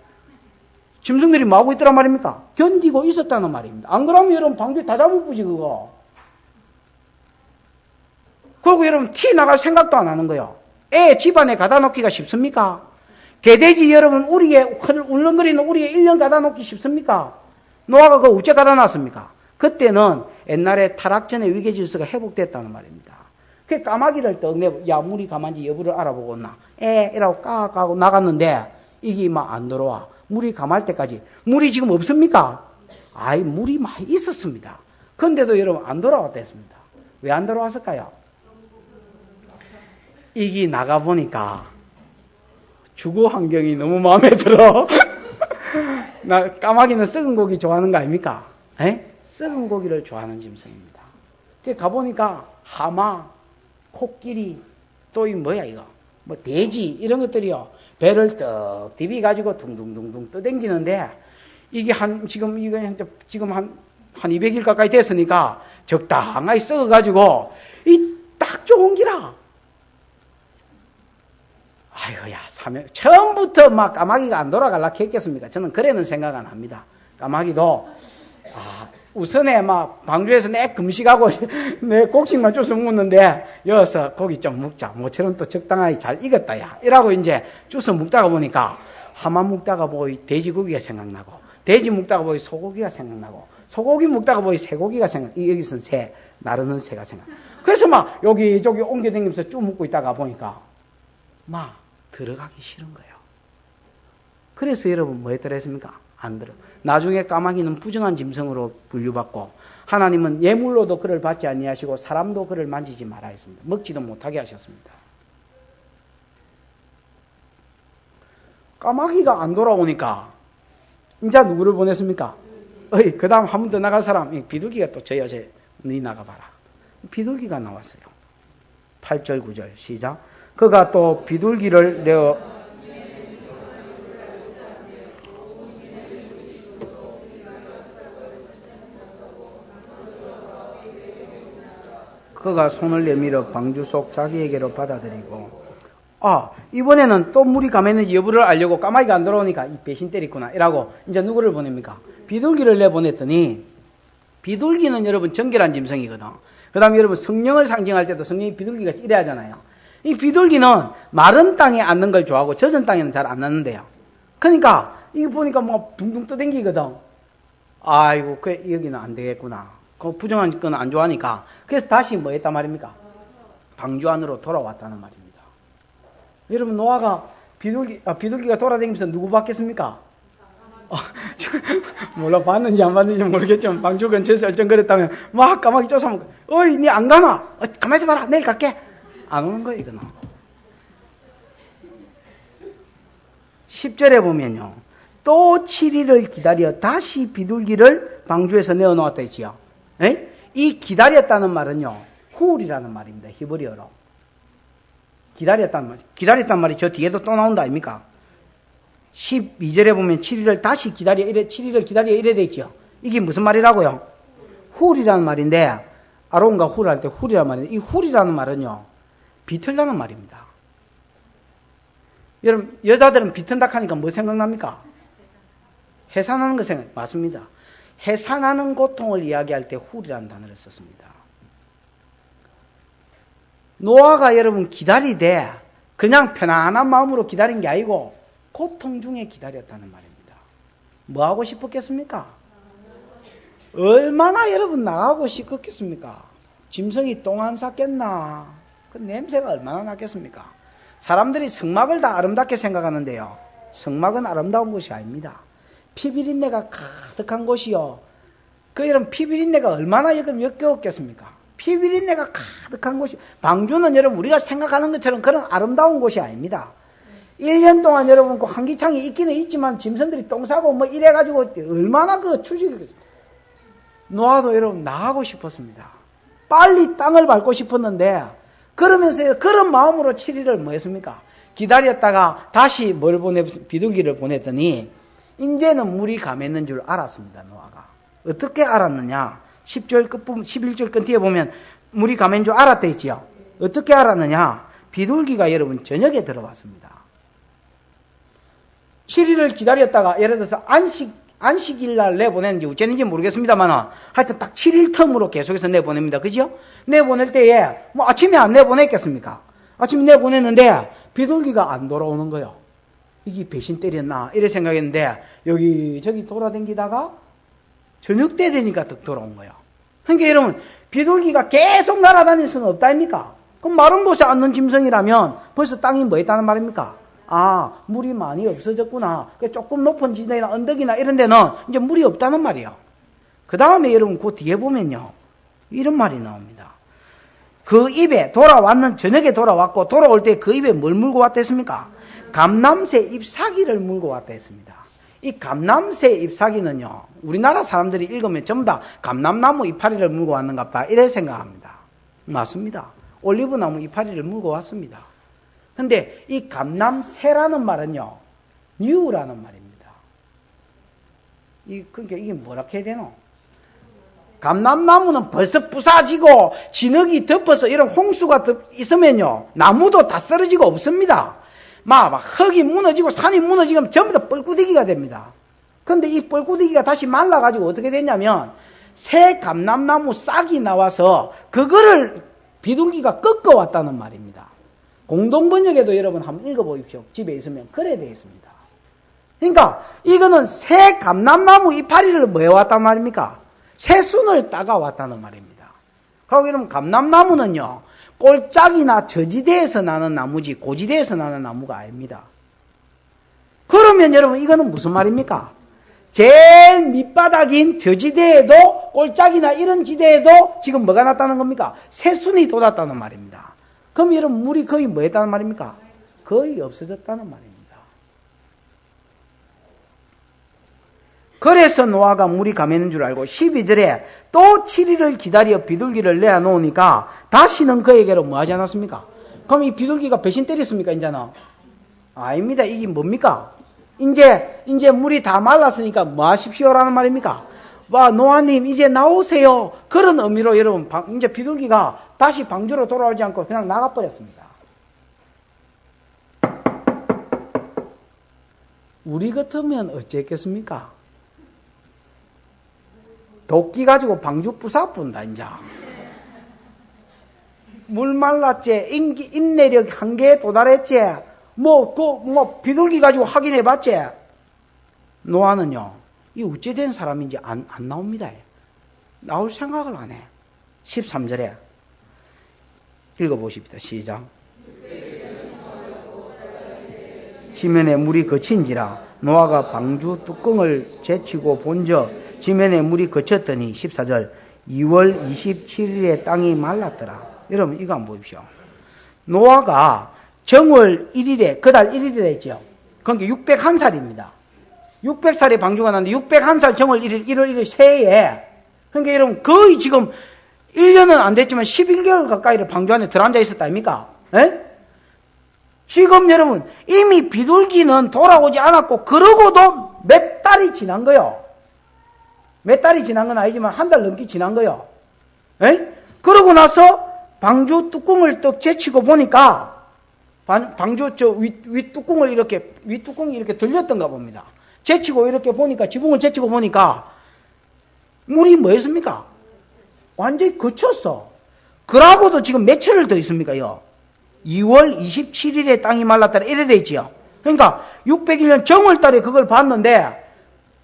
Speaker 1: 짐승들이 뭐 하고 있더란 말입니까? 견디고 있었다는 말입니다. 안 그러면 여러분 방주에 다 잡아보지 그거. 그리고 여러분 티 나갈 생각도 안 하는 거예요. 애 집안에 가다 놓기가 쉽습니까? 개돼지 여러분 우리에 울렁거리는 우리에 1년 가다 놓기 쉽습니까? 노아가 그거 어째 가다 놨습니까? 그때는 옛날에 타락전의 위계질서가 회복됐다는 말입니다. 그 까마귀를 떡내고 야 물이 가만히 여부를 알아보고 온나 이라고 까고 나갔는데 이게 막 안 들어와. 물이 감할 때까지. 물이 지금 없습니까? 아이 물이 많이 있었습니다. 근데도 여러분 안 돌아왔다 했습니다. 왜 안 돌아왔을까요? 이게 나가보니까 주거 환경이 너무 마음에 들어. 까마귀는 썩은 고기 좋아하는 거 아닙니까? 썩은 고기를 좋아하는 짐승입니다. 가보니까 하마, 코끼리, 또 이 뭐야 이거? 뭐 돼지 이런 것들이요. 배를 떡 디비가지고 둥둥둥둥 떠댕기는데 이게 지금 한 200일 가까이 됐으니까 적당하게 썩어가지고 딱 좋은 기라. 아이고야, 처음부터 막 까마귀가 안 돌아갈라 했겠습니까? 저는 그래는 생각 안 합니다. 까마귀도, 우선에 막 방주에서 내 금식하고 내 곡식만 주워 먹는데, 여기서 고기 좀 먹자. 모처럼 또 적당하게 잘 익었다, 야. 이라고 이제 주워 먹다가 보니까, 하마 먹다가 보이 돼지고기가 생각나고, 돼지 먹다가 보이 소고기가 생각나고, 소고기 먹다가 보이 새고기가 여기서는 새, 나르는 새가 생각나고. 그래서 막 여기저기 옮겨다니면서 쭉 먹고 있다가 보니까, 막 들어가기 싫은 거예요. 그래서 여러분 뭐 했더라 했습니까? 안 들어. 나중에 까마귀는 부정한 짐승으로 분류받고 하나님은 예물로도 그를 받지 아니하시고 사람도 그를 만지지 말아 했습니다. 먹지도 못하게 하셨습니다. 까마귀가 안 돌아오니까 이제 누구를 보냈습니까? 그 다음 한 번 더 나갈 사람 비둘기가 또 저야 네 나가봐라. 비둘기가 나왔어요. 8절 9절 시작. 그가 또 비둘기를 내어 그가 손을 내밀어 방주 속 자기에게로 받아들이고 이번에는 또 물이 가면은 여부를 알려고 까마귀가 안 돌아오니까 이 배신 때리구나 이라고 이제 누구를 보냅니까? 비둘기를 내보냈더니 비둘기는 여러분 정결한 짐승이거든. 그 다음에 여러분 성령을 상징할 때도 성령이 비둘기가 이래야 하잖아요. 이 비둘기는 마른 땅에 앉는 걸 좋아하고 젖은 땅에는 잘 안 앉는데요. 그러니까 이거 보니까 뭐 둥둥 떠댕기거든. 아이고 여기는 안 되겠구나. 그 부정한 건 안 좋아하니까. 그래서 다시 뭐 했단 말입니까? 방주 안으로 돌아왔다는 말입니다. 여러분 노아가 비둘기가 돌아다니면서 누구 봤겠습니까? 몰라 봤는지 안 봤는지 모르겠지만 방주 근처에서 얼쩡거렸다면 막 까마귀 쫓아오면 어이 니 안 가나? 가만히 있어 봐라 내일 갈게. 안 오는 거예요 이거는. 10절에 보면요. 또 7일을 기다려 다시 비둘기를 방주에서 내어놓았다 했지요. 이 기다렸다는 말은요. 후울이라는 말입니다. 히브리어로. 기다렸단 말이 저 뒤에도 또 나온다 아닙니까? 12절에 보면 7일을 다시 기다려 7일을 기다려 이래 돼 있죠. 이게 무슨 말이라고요? 후울이라는 말인데 아론과 훌 할 때 훌이라는 말인데 이 훌이라는 말은요. 비틀다는 말입니다. 여러분 여자들은 비튼다 하니까 뭐 생각납니까? 해산하는 거 맞습니다. 해산하는 고통을 이야기할 때 훌이라는 단어를 썼습니다. 노아가 여러분 기다리되 그냥 편안한 마음으로 기다린 게 아니고 고통 중에 기다렸다는 말입니다. 뭐 하고 싶었겠습니까? 얼마나 여러분 나가고 싶었겠습니까? 짐승이 똥 안 쌌겠나? 그 냄새가 얼마나 났겠습니까? 사람들이 성막을 다 아름답게 생각하는데요. 성막은 아름다운 곳이 아닙니다. 피비린내가 가득한 곳이요. 그 여러분 피비린내가 얼마나 역겨웠겠습니까? 피비린내가 가득한 곳이 방주는 여러분 우리가 생각하는 것처럼 그런 아름다운 곳이 아닙니다. 1년 동안 여러분 그 환기창이 있기는 있지만 짐승들이 똥 싸고 뭐 이래가지고 얼마나 그 출직이겠습니까? 노아도 여러분 나가고 싶었습니다. 빨리 땅을 밟고 싶었는데 그러면서 그런 마음으로 7일을 뭐 했습니까? 기다렸다가 다시 비둘기를 보냈더니 이제는 물이 감했는 줄 알았습니다. 노아가. 어떻게 알았느냐? 10절 끝부분 11절 끝 뒤에 보면 물이 감은 줄 알았다 했지요. 어떻게 알았느냐? 비둘기가 여러분 저녁에 들어왔습니다. 7일을 기다렸다가 예를 들어서 안식일 날 내보냈는지 어쨌는지 모르겠습니다만 하여튼 딱 7일 텀으로 계속해서 내보냅니다. 그죠? 내보낼 때에 뭐 아침에 안 내보냈겠습니까? 아침에 내보냈는데 비둘기가 안 돌아오는 거예요. 이게 배신 때렸나 이래 생각했는데 여기저기 돌아다니다가 저녁 때 되니까 딱 돌아온 거예요. 그러니까 여러분 비둘기가 계속 날아다닐 수는 없다 아닙니까? 그럼 마른 곳에 앉는 짐승이라면 벌써 땅이 뭐 했다는 말입니까? 아, 물이 많이 없어졌구나. 조금 높은 지대나 언덕이나 이런 데는 이제 물이 없다는 말이에요. 그 다음에 여러분 그 뒤에 보면요. 이런 말이 나옵니다. 그 입에 저녁에 돌아왔고 돌아올 때 그 입에 뭘 물고 왔다 했습니까? 감람새 잎사귀를 물고 왔다 했습니다. 이 감람새 잎사귀는요. 우리나라 사람들이 읽으면 전부 다 감람나무 이파리를 물고 왔는갑다 이래 생각합니다. 맞습니다. 올리브나무 이파리를 물고 왔습니다. 근데 이 감람새라는 말은요, 뉴라는 말입니다. 그러니까 이게 뭐라 해야 되노? 감람나무는 벌써 부사지고 진흙이 덮어서 이런 홍수가 있으면요, 나무도 다 쓰러지고 없습니다. 막 흙이 무너지고 산이 무너지면 전부 다 뻘꾸대기가 됩니다. 근데 이 뻘꾸대기가 다시 말라가지고 어떻게 됐냐면, 새 감람나무 싹이 나와서 그거를 비둘기가 꺾어왔다는 말입니다. 공동번역에도 여러분 한번 읽어보십시오. 집에 있으면 그래 되어 있습니다. 그러니까 이거는 새 감람나무 이파리를 뭐 해왔단 말입니까? 새순을 따가왔다는 말입니다. 그리고 여러분 감람나무는요. 꼴짝이나 저지대에서 나는 나무지 고지대에서 나는 나무가 아닙니다. 그러면 여러분 이거는 무슨 말입니까? 제일 밑바닥인 저지대에도 꼴짝이나 이런 지대에도 지금 뭐가 났다는 겁니까? 새순이 돋았다는 말입니다. 그럼 여러분 물이 거의 뭐 했다는 말입니까? 거의 없어졌다는 말입니다. 그래서 노아가 물이 감했는 줄 알고 12절에 또 7일을 기다려 비둘기를 내어놓으니까 다시는 그에게로 뭐 하지 않았습니까? 그럼 이 비둘기가 배신 때렸습니까? 이제는? 아닙니다. 이게 뭡니까? 이제 물이 다 말랐으니까 뭐 하십시오라는 말입니까? 와, 노아님 이제 나오세요. 그런 의미로 여러분 이제 비둘기가 다시 방주로 돌아오지 않고 그냥 나가버렸습니다. 우리 같으면 어쨌겠습니까? 도끼 가지고 방주 부숴본다 이제. 물 말랐지, 인내력 한계에 도달했지, 비둘기 가지고 확인해봤지. 노아는요, 이 어찌된 사람인지 안 나옵니다. 나올 생각을 안 해. 13절에 읽어보십시다. 시작. 지면에 물이 거친지라 노아가 방주 뚜껑을 제치고 본저 지면에 물이 거쳤더니 14절 2월 27일에 땅이 말랐더라. 여러분 이거 한번 보십시오. 노아가 정월 1일에 그달 1일이라 했죠. 그러니까 601살입니다. 600살에 방주가 났는데 601살 정월 1일 1월 1일 새해에 그러니까 여러분 거의 지금 1년은 안 됐지만 11개월 가까이를 방주 안에 들어앉아 있었다 아닙니까? 에? 지금 여러분 이미 비둘기는 돌아오지 않았고 그러고도 몇 달이 지난 거요. 몇 달이 지난 건 아니지만 한 달 넘게 지난 거요. 에? 그러고 나서 방주 뚜껑을 또 제치고 보니까 방주 윗뚜껑이 이렇게 들렸던가 봅니다. 제치고 이렇게 보니까 지붕을 제치고 보니까 물이 뭐였습니까? 완전히 거쳤어. 그러고도 지금 며칠을 더 있습니까요? 2월 27일에 땅이 말랐다 이래 돼 있지요. 그러니까 601년 정월달에 그걸 봤는데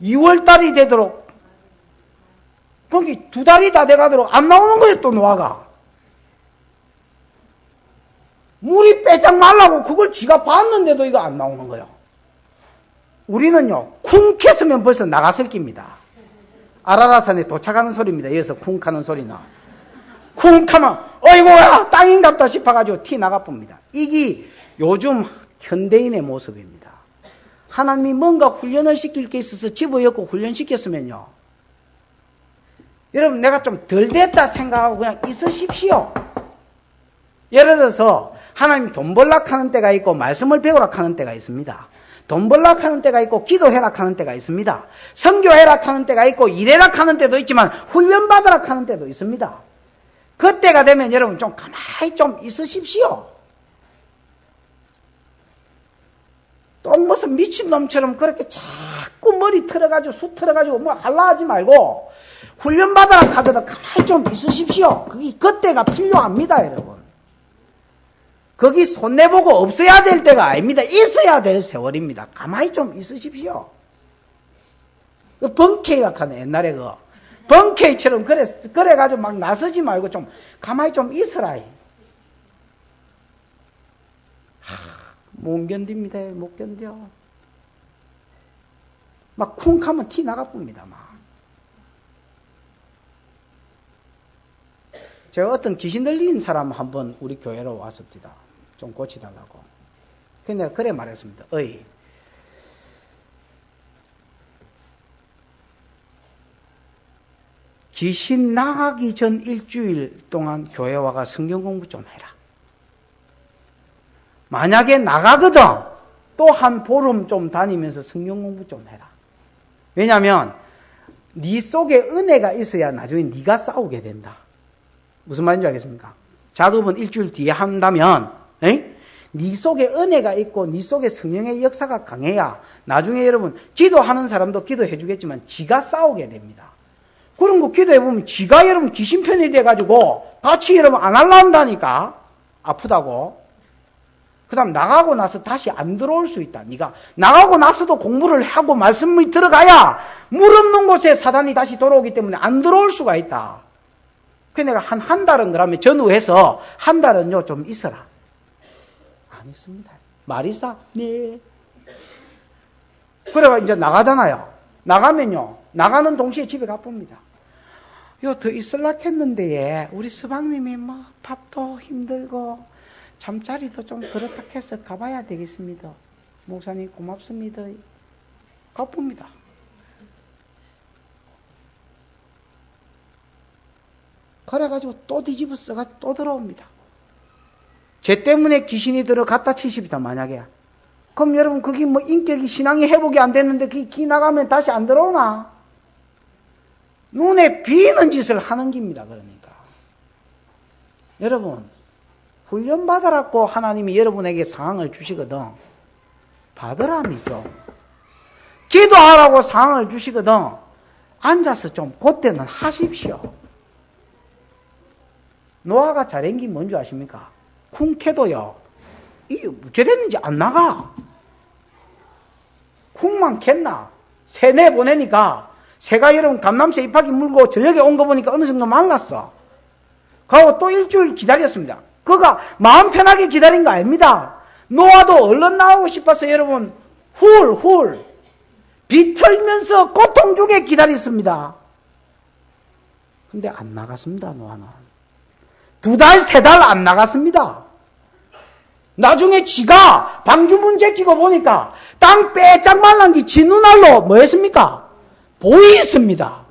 Speaker 1: 2월달이 되도록 거기 2달이 다 돼가도록 안 나오는 거예요. 또 노아가 물이 빼짝 말라고 그걸 지가 봤는데도 이거 안 나오는 거예요. 우리는요 쿵 했으면 벌써 나갔을 깁니다. 아라라산에 도착하는 소리입니다. 여기서 쿵 하는 소리나 쿵 하면 어이구야 땅인갑다 싶어가지고 티 나가봅니다. 이게 요즘 현대인의 모습입니다. 하나님이 뭔가 훈련을 시킬 게 있어서 집어넣고 훈련시켰으면요. 여러분 내가 좀 덜 됐다 생각하고 그냥 있으십시오. 예를 들어서 하나님 돈 벌락 하는 때가 있고 말씀을 배우라 하는 때가 있습니다. 돈 벌락 하는 때가 있고 기도해라 하는 때가 있습니다. 선교해라 하는 때가 있고 일해라 하는 때도 있지만 훈련받으라 하는 때도 있습니다. 그때가 되면 여러분 좀 가만히 좀 있으십시오. 또 무슨 미친놈처럼 그렇게 자꾸 머리 틀어가지고 수 틀어가지고 뭐 할라 하지 말고 훈련받으라 하거든 가만히 좀 있으십시오. 그때가 필요합니다, 여러분. 거기 손내보고 없어야 될 때가 아닙니다. 있어야 될 세월입니다. 가만히 좀 있으십시오. 벙케이라 하네, 옛날에 벙케이처럼 그래가지고 막 나서지 말고 좀 가만히 좀 있어라. 못 견딥니다. 못 견뎌. 막 쿵 하면 티 나가 봅니다. 막. 제가 어떤 귀신 들린 사람 한번 우리 교회로 왔습니다. 좀 고치달라고. 근데 내가 그래 말했습니다. 귀신 나가기 전 일주일 동안 교회 와가 성경 공부 좀 해라. 만약에 나가거든 또 한 보름 좀 다니면서 성경 공부 좀 해라. 왜냐하면 네 속에 은혜가 있어야 나중에 네가 싸우게 된다. 무슨 말인지 알겠습니까? 작업은 일주일 뒤에 한다면 네 속에 은혜가 있고 네 속에 성령의 역사가 강해야 나중에 여러분 기도하는 사람도 기도해 주겠지만 지가 싸우게 됩니다. 그런 거 기도해보면 지가 여러분 귀신편이 돼가지고 같이 여러분 안 할라 한다니까. 아프다고. 그 다음 나가고 나서 다시 안 들어올 수 있다. 네가 나가고 나서도 공부를 하고 말씀이 들어가야 물 없는 곳에 사단이 다시 돌아오기 때문에 안 들어올 수가 있다. 그래서 내가 한 달은 그러면 전후해서 한 달은요 좀 있어라. 안 있습니다. 마리사 네. 그래가 이제 나가잖아요. 나가면요 나가는 동시에 집에 가봅니다. 더 있을라 했는데 우리 서방님이 뭐 밥도 힘들고 잠자리도 좀 그렇다 해서 가봐야 되겠습니다. 목사님 고맙습니다. 가봅니다. 그래가지고 또 뒤집어 써가지고 또 들어옵니다. 쟤 때문에 귀신이 들어갔다 치십니다. 만약에. 그럼 여러분 거기 뭐 인격이 신앙이 회복이 안 됐는데 기 나가면 다시 안 들어오나? 눈에 비는 짓을 하는 겁니다. 그러니까. 여러분 훈련받으라고 하나님이 여러분에게 상황을 주시거든. 받으라미죠. 기도하라고 상황을 주시거든. 앉아서 좀 그때는 하십시오. 노아가 잘한 게 뭔지 아십니까? 쿵캐도요. 이게 어째됐는지 안 나가. 쿵만 캤나. 새 내보내니까 새가 여러분 감람새 잎하기 물고 저녁에 온 거 보니까 어느 정도 말랐어. 그리고 또 일주일 기다렸습니다. 그가 마음 편하게 기다린 거 아닙니다. 노아도 얼른 나오고 싶어서 여러분 훌 비틀면서 고통 중에 기다렸습니다. 근데 안 나갔습니다. 노아는. 2달, 3달 안 나갔습니다. 나중에 지가 방주문 제끼고 보니까 땅 빼짝 말란 게 지 눈알로 뭐 했습니까? 보이습니다.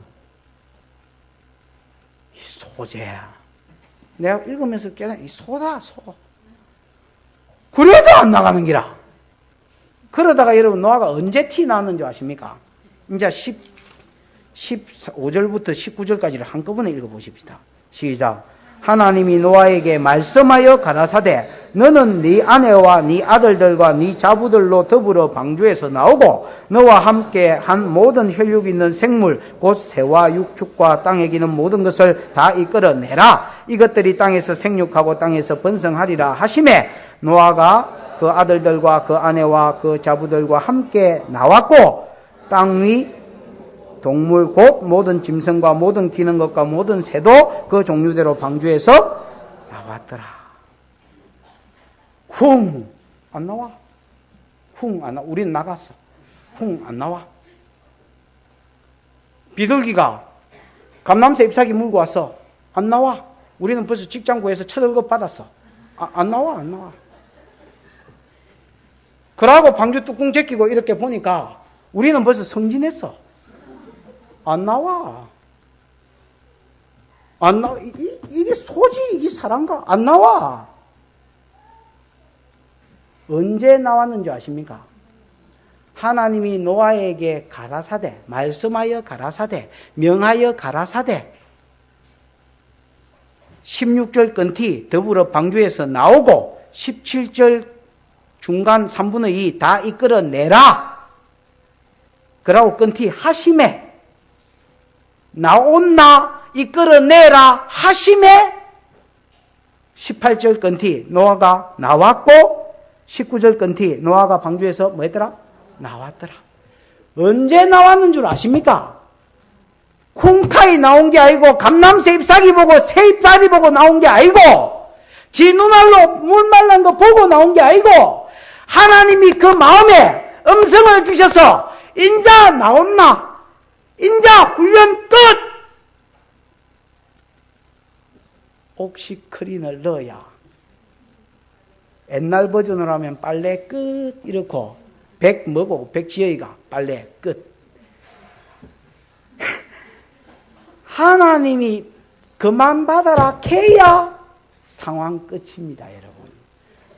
Speaker 1: 이 소재야. 내가 읽으면서 깨달아, 이 소다, 소. 그래도 안 나가는 기라. 그러다가 여러분, 노아가 언제 티 나왔는지 아십니까? 이제 15절부터 19절까지를 한꺼번에 읽어보십시다. 시작. 하나님이 노아에게 말씀하여 가라사대 너는 네 아내와 네 아들들과 네 자부들로 더불어 방주에서 나오고 너와 함께 한 모든 혈육 있는 생물 곧 새와 육축과 땅에 기는 모든 것을 다 이끌어내라. 이것들이 땅에서 생육하고 땅에서 번성하리라 하시매 노아가 그 아들들과 그 아내와 그 자부들과 함께 나왔고 땅 위 동물 곧 모든 짐승과 모든 기는 것과 모든 새도 그 종류대로 방주에서 나왔더라. 쿵! 안 나와. 쿵! 안 나와. 우린 나갔어. 쿵! 안 나와. 비둘기가 감람새 잎사귀 물고 왔어. 안 나와. 우리는 벌써 직장 구해서 첫 월급 받았어. 안 나와. 안 나와. 그러고 방주 뚜껑 제끼고 이렇게 보니까 우리는 벌써 성진했어. 안 나와. 안 나와. 이게 소지, 이게 사랑가? 안 나와. 언제 나왔는지 아십니까? 하나님이 노아에게 가라사대, 말씀하여 가라사대, 명하여 가라사대, 16절 건티 더불어 방주에서 나오고 17절 중간 3분의 2 다 이끌어내라. 그러고 건티 하심에 나온나 이끌어내라 하심에 18절 건티 노아가 나왔고 19절 건티 노아가 방주에서 뭐 했더라? 나왔더라. 언제 나왔는 줄 아십니까? 쿵카이 나온 게 아니고 감남새 잎사귀 보고 새 잎사귀 보고 나온 게 아니고 지 눈알로 물 말란 거 보고 나온 게 아니고 하나님이 그 마음에 음성을 주셔서 인자 나온나 인자 훈련 끝 옥시크린을 넣어야 옛날 버전으로 하면 빨래 끝 이렇고 백 뭐고 백지어이가 빨래 끝 하나님이 그만 받아라 캐야 상황 끝입니다. 여러분.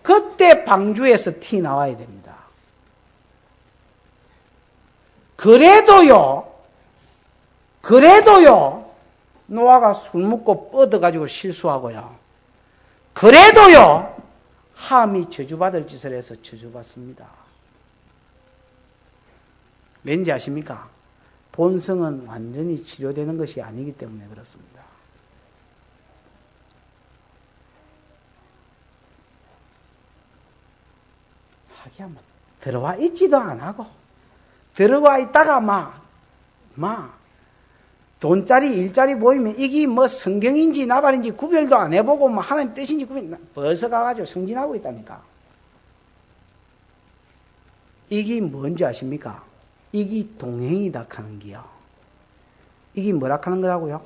Speaker 1: 그때 방주에서 티 나와야 됩니다. 그래도요 노아가 술 먹고 뻗어가지고 실수하고요. 그래도요 함이 저주받을 짓을 해서 저주받습니다. 왠지 아십니까? 본성은 완전히 치료되는 것이 아니기 때문에 그렇습니다. 하기야 뭐 들어와 있지도 안 하고 들어와 있다가 돈짜리 일짜리 보이면 이게 뭐 성경인지 나발인지 구별도 안 해보고 뭐 하나님 뜻인지 벌써 가가지고 성진하고 있다니까. 이게 뭔지 아십니까? 이게 동행이다 하는 기요. 이게 뭐라 하는 거라고요?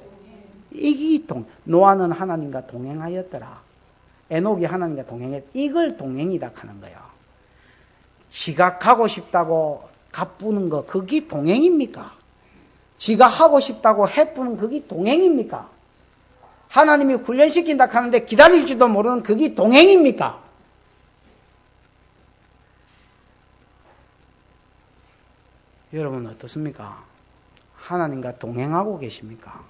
Speaker 1: 이게 노아는 하나님과 동행하였더라. 에녹이 하나님과 동행했. 이걸 동행이다 하는 거예요. 지가 가고 싶다고 가쁘는 거 그게 동행입니까? 지가 하고 싶다고 해쁘는 그게 동행입니까? 하나님이 훈련시킨다 하는데 기다릴지도 모르는 그게 동행입니까? 여러분 어떻습니까? 하나님과 동행하고 계십니까?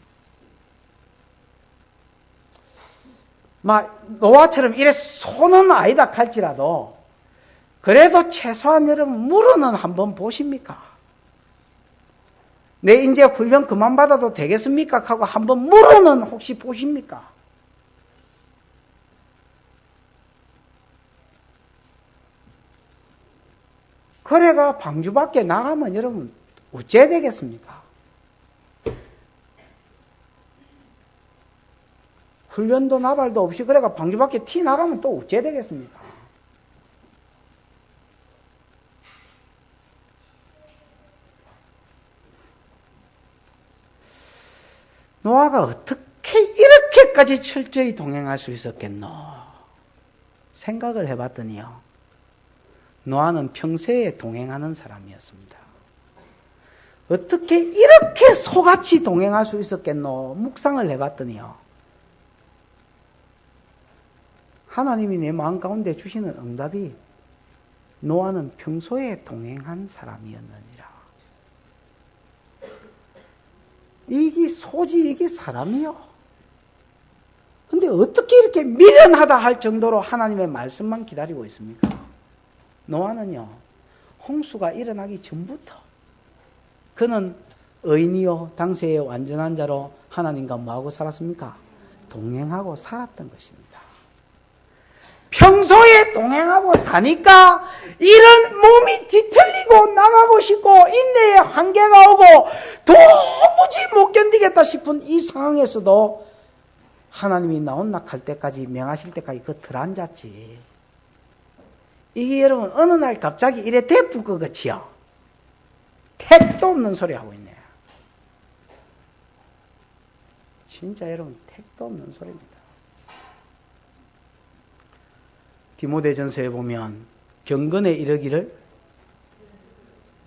Speaker 1: 노아처럼 이래 손은 아니다 할지라도 그래도 최소한 여러분 물어는 한번 보십니까? 내 이제 훈련 그만 받아도 되겠습니까? 하고 한번 물어는 혹시 보십니까? 그래가 방주 밖에 나가면 여러분 어째 되겠습니까? 훈련도 나발도 없이 그래가 방주 밖에 티 나가면 또 어째 되겠습니까? 노아가 어떻게 이렇게까지 철저히 동행할 수 있었겠노? 생각을 해봤더니요. 노아는 평소에 동행하는 사람이었습니다. 어떻게 이렇게 소같이 동행할 수 있었겠노? 묵상을 해봤더니요. 하나님이 내 마음 가운데 주시는 응답이 노아는 평소에 동행한 사람이었느니라. 이게 소지, 이게 사람이요. 근데 어떻게 이렇게 미련하다 할 정도로 하나님의 말씀만 기다리고 있습니까? 노아는요, 홍수가 일어나기 전부터 그는 의인이요, 당세의 완전한 자로 하나님과 뭐하고 살았습니까? 동행하고 살았던 것입니다. 평소에 동행하고 사니까 이런 몸이 뒤틀리고 나가고 싶고 인내의 한계가 오고 도무지 못 견디겠다 싶은 이 상황에서도 하나님이 나온낙할 때까지 명하실 때까지 그 들어앉았지. 이게 여러분 어느 날 갑자기 이래 대풀 것 같이요. 택도 없는 소리 하고 있네요. 진짜 여러분 택도 없는 소리입니다. 디모데전서에 보면 경건에 이르기를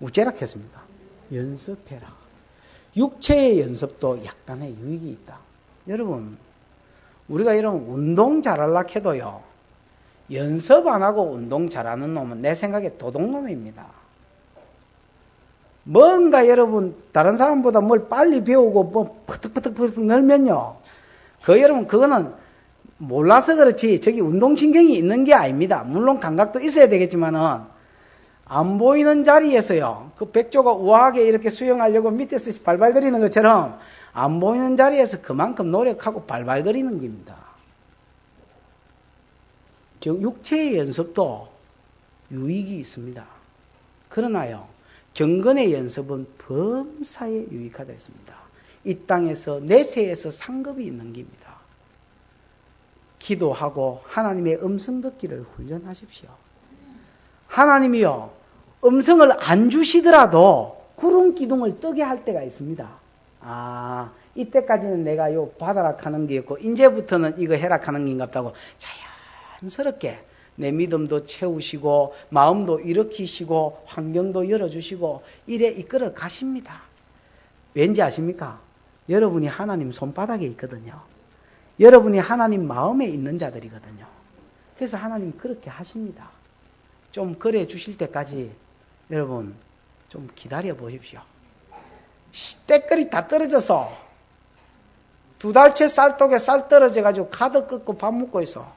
Speaker 1: 우째라 했습니다. 연습해라. 육체의 연습도 약간의 유익이 있다. 여러분, 우리가 이런 운동 잘하려고 해도요, 연습 안 하고 운동 잘하는 놈은 내 생각에 도둑놈입니다. 뭔가 여러분, 다른 사람보다 뭘 빨리 배우고 뭐 퍼뜩퍼뜩 늘면요, 여러분, 그거는 몰라서 그렇지, 저기 운동신경이 있는 게 아닙니다. 물론 감각도 있어야 되겠지만은, 안 보이는 자리에서요, 그 백조가 우아하게 이렇게 수영하려고 밑에서 발발거리는 것처럼, 안 보이는 자리에서 그만큼 노력하고 발발거리는 겁니다. 즉, 육체의 연습도 유익이 있습니다. 그러나요, 경건의 연습은 범사에 유익하다 했습니다. 이 땅에서 내세에서 상급이 있는 겁니다. 기도하고 하나님의 음성 듣기를 훈련하십시오. 하나님이요, 음성을 안 주시더라도 구름 기둥을 뜨게 할 때가 있습니다. 아, 이때까지는 내가 요 받아라 하는 게 있고, 이제부터는 이거 해라 하는 게 같다고 자연스럽게 내 믿음도 채우시고, 마음도 일으키시고, 환경도 열어주시고, 이래 이끌어 가십니다. 왠지 아십니까? 여러분이 하나님 손바닥에 있거든요. 여러분이 하나님 마음에 있는 자들이거든요. 그래서 하나님 그렇게 하십니다. 좀 그래 주실 때까지 여러분 좀 기다려 보십시오. 때거리 다 떨어져서 2달째 쌀독에 쌀 떨어져가지고 가득 끓고 밥 먹고 있어.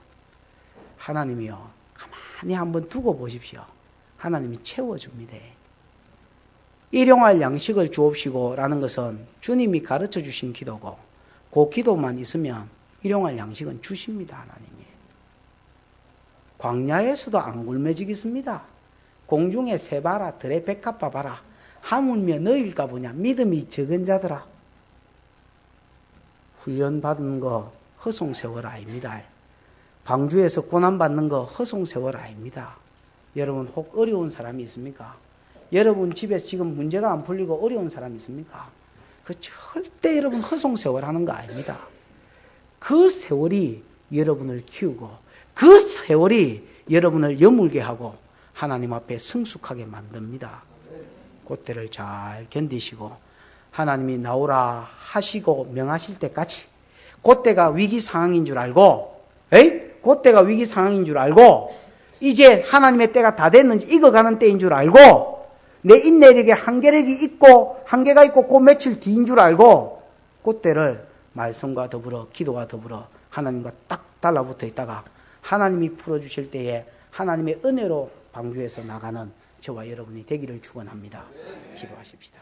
Speaker 1: 하나님이요, 가만히 한번 두고 보십시오. 하나님이 채워줍니다. 일용할 양식을 주옵시고 라는 것은 주님이 가르쳐 주신 기도고, 그 기도만 있으면 일용할 양식은 주십니다. 하나님이. 광야에서도 안 굶어지겠습니다. 공중에 새 봐라, 들의 백합 봐라. 하물며 너희일까 보냐, 믿음이 적은 자들아. 훈련받은 거 허송세월 아닙니다. 방주에서 고난받는 거 허송세월 아닙니다. 여러분, 혹 어려운 사람이 있습니까? 여러분 집에서 지금 문제가 안 풀리고 어려운 사람이 있습니까? 그 절대 여러분 허송세월 하는 거 아닙니다. 그 세월이 여러분을 키우고, 그 세월이 여러분을 여물게 하고 하나님 앞에 성숙하게 만듭니다. 그때를 잘 견디시고, 하나님이 나오라 하시고 명하실 때까지, 그때가 위기 상황인 줄 알고, 그때가 위기 상황인 줄 알고, 이제 하나님의 때가 다 됐는지 익어가는 때인 줄 알고, 내 인내력에 한계력이 있고 한계가 있고 그 며칠 뒤인 줄 알고, 그때를 말씀과 더불어 기도와 더불어 하나님과 딱 달라붙어 있다가 하나님이 풀어주실 때에 하나님의 은혜로 방주에서 나가는 저와 여러분이 되기를 축원합니다. 기도하십시다.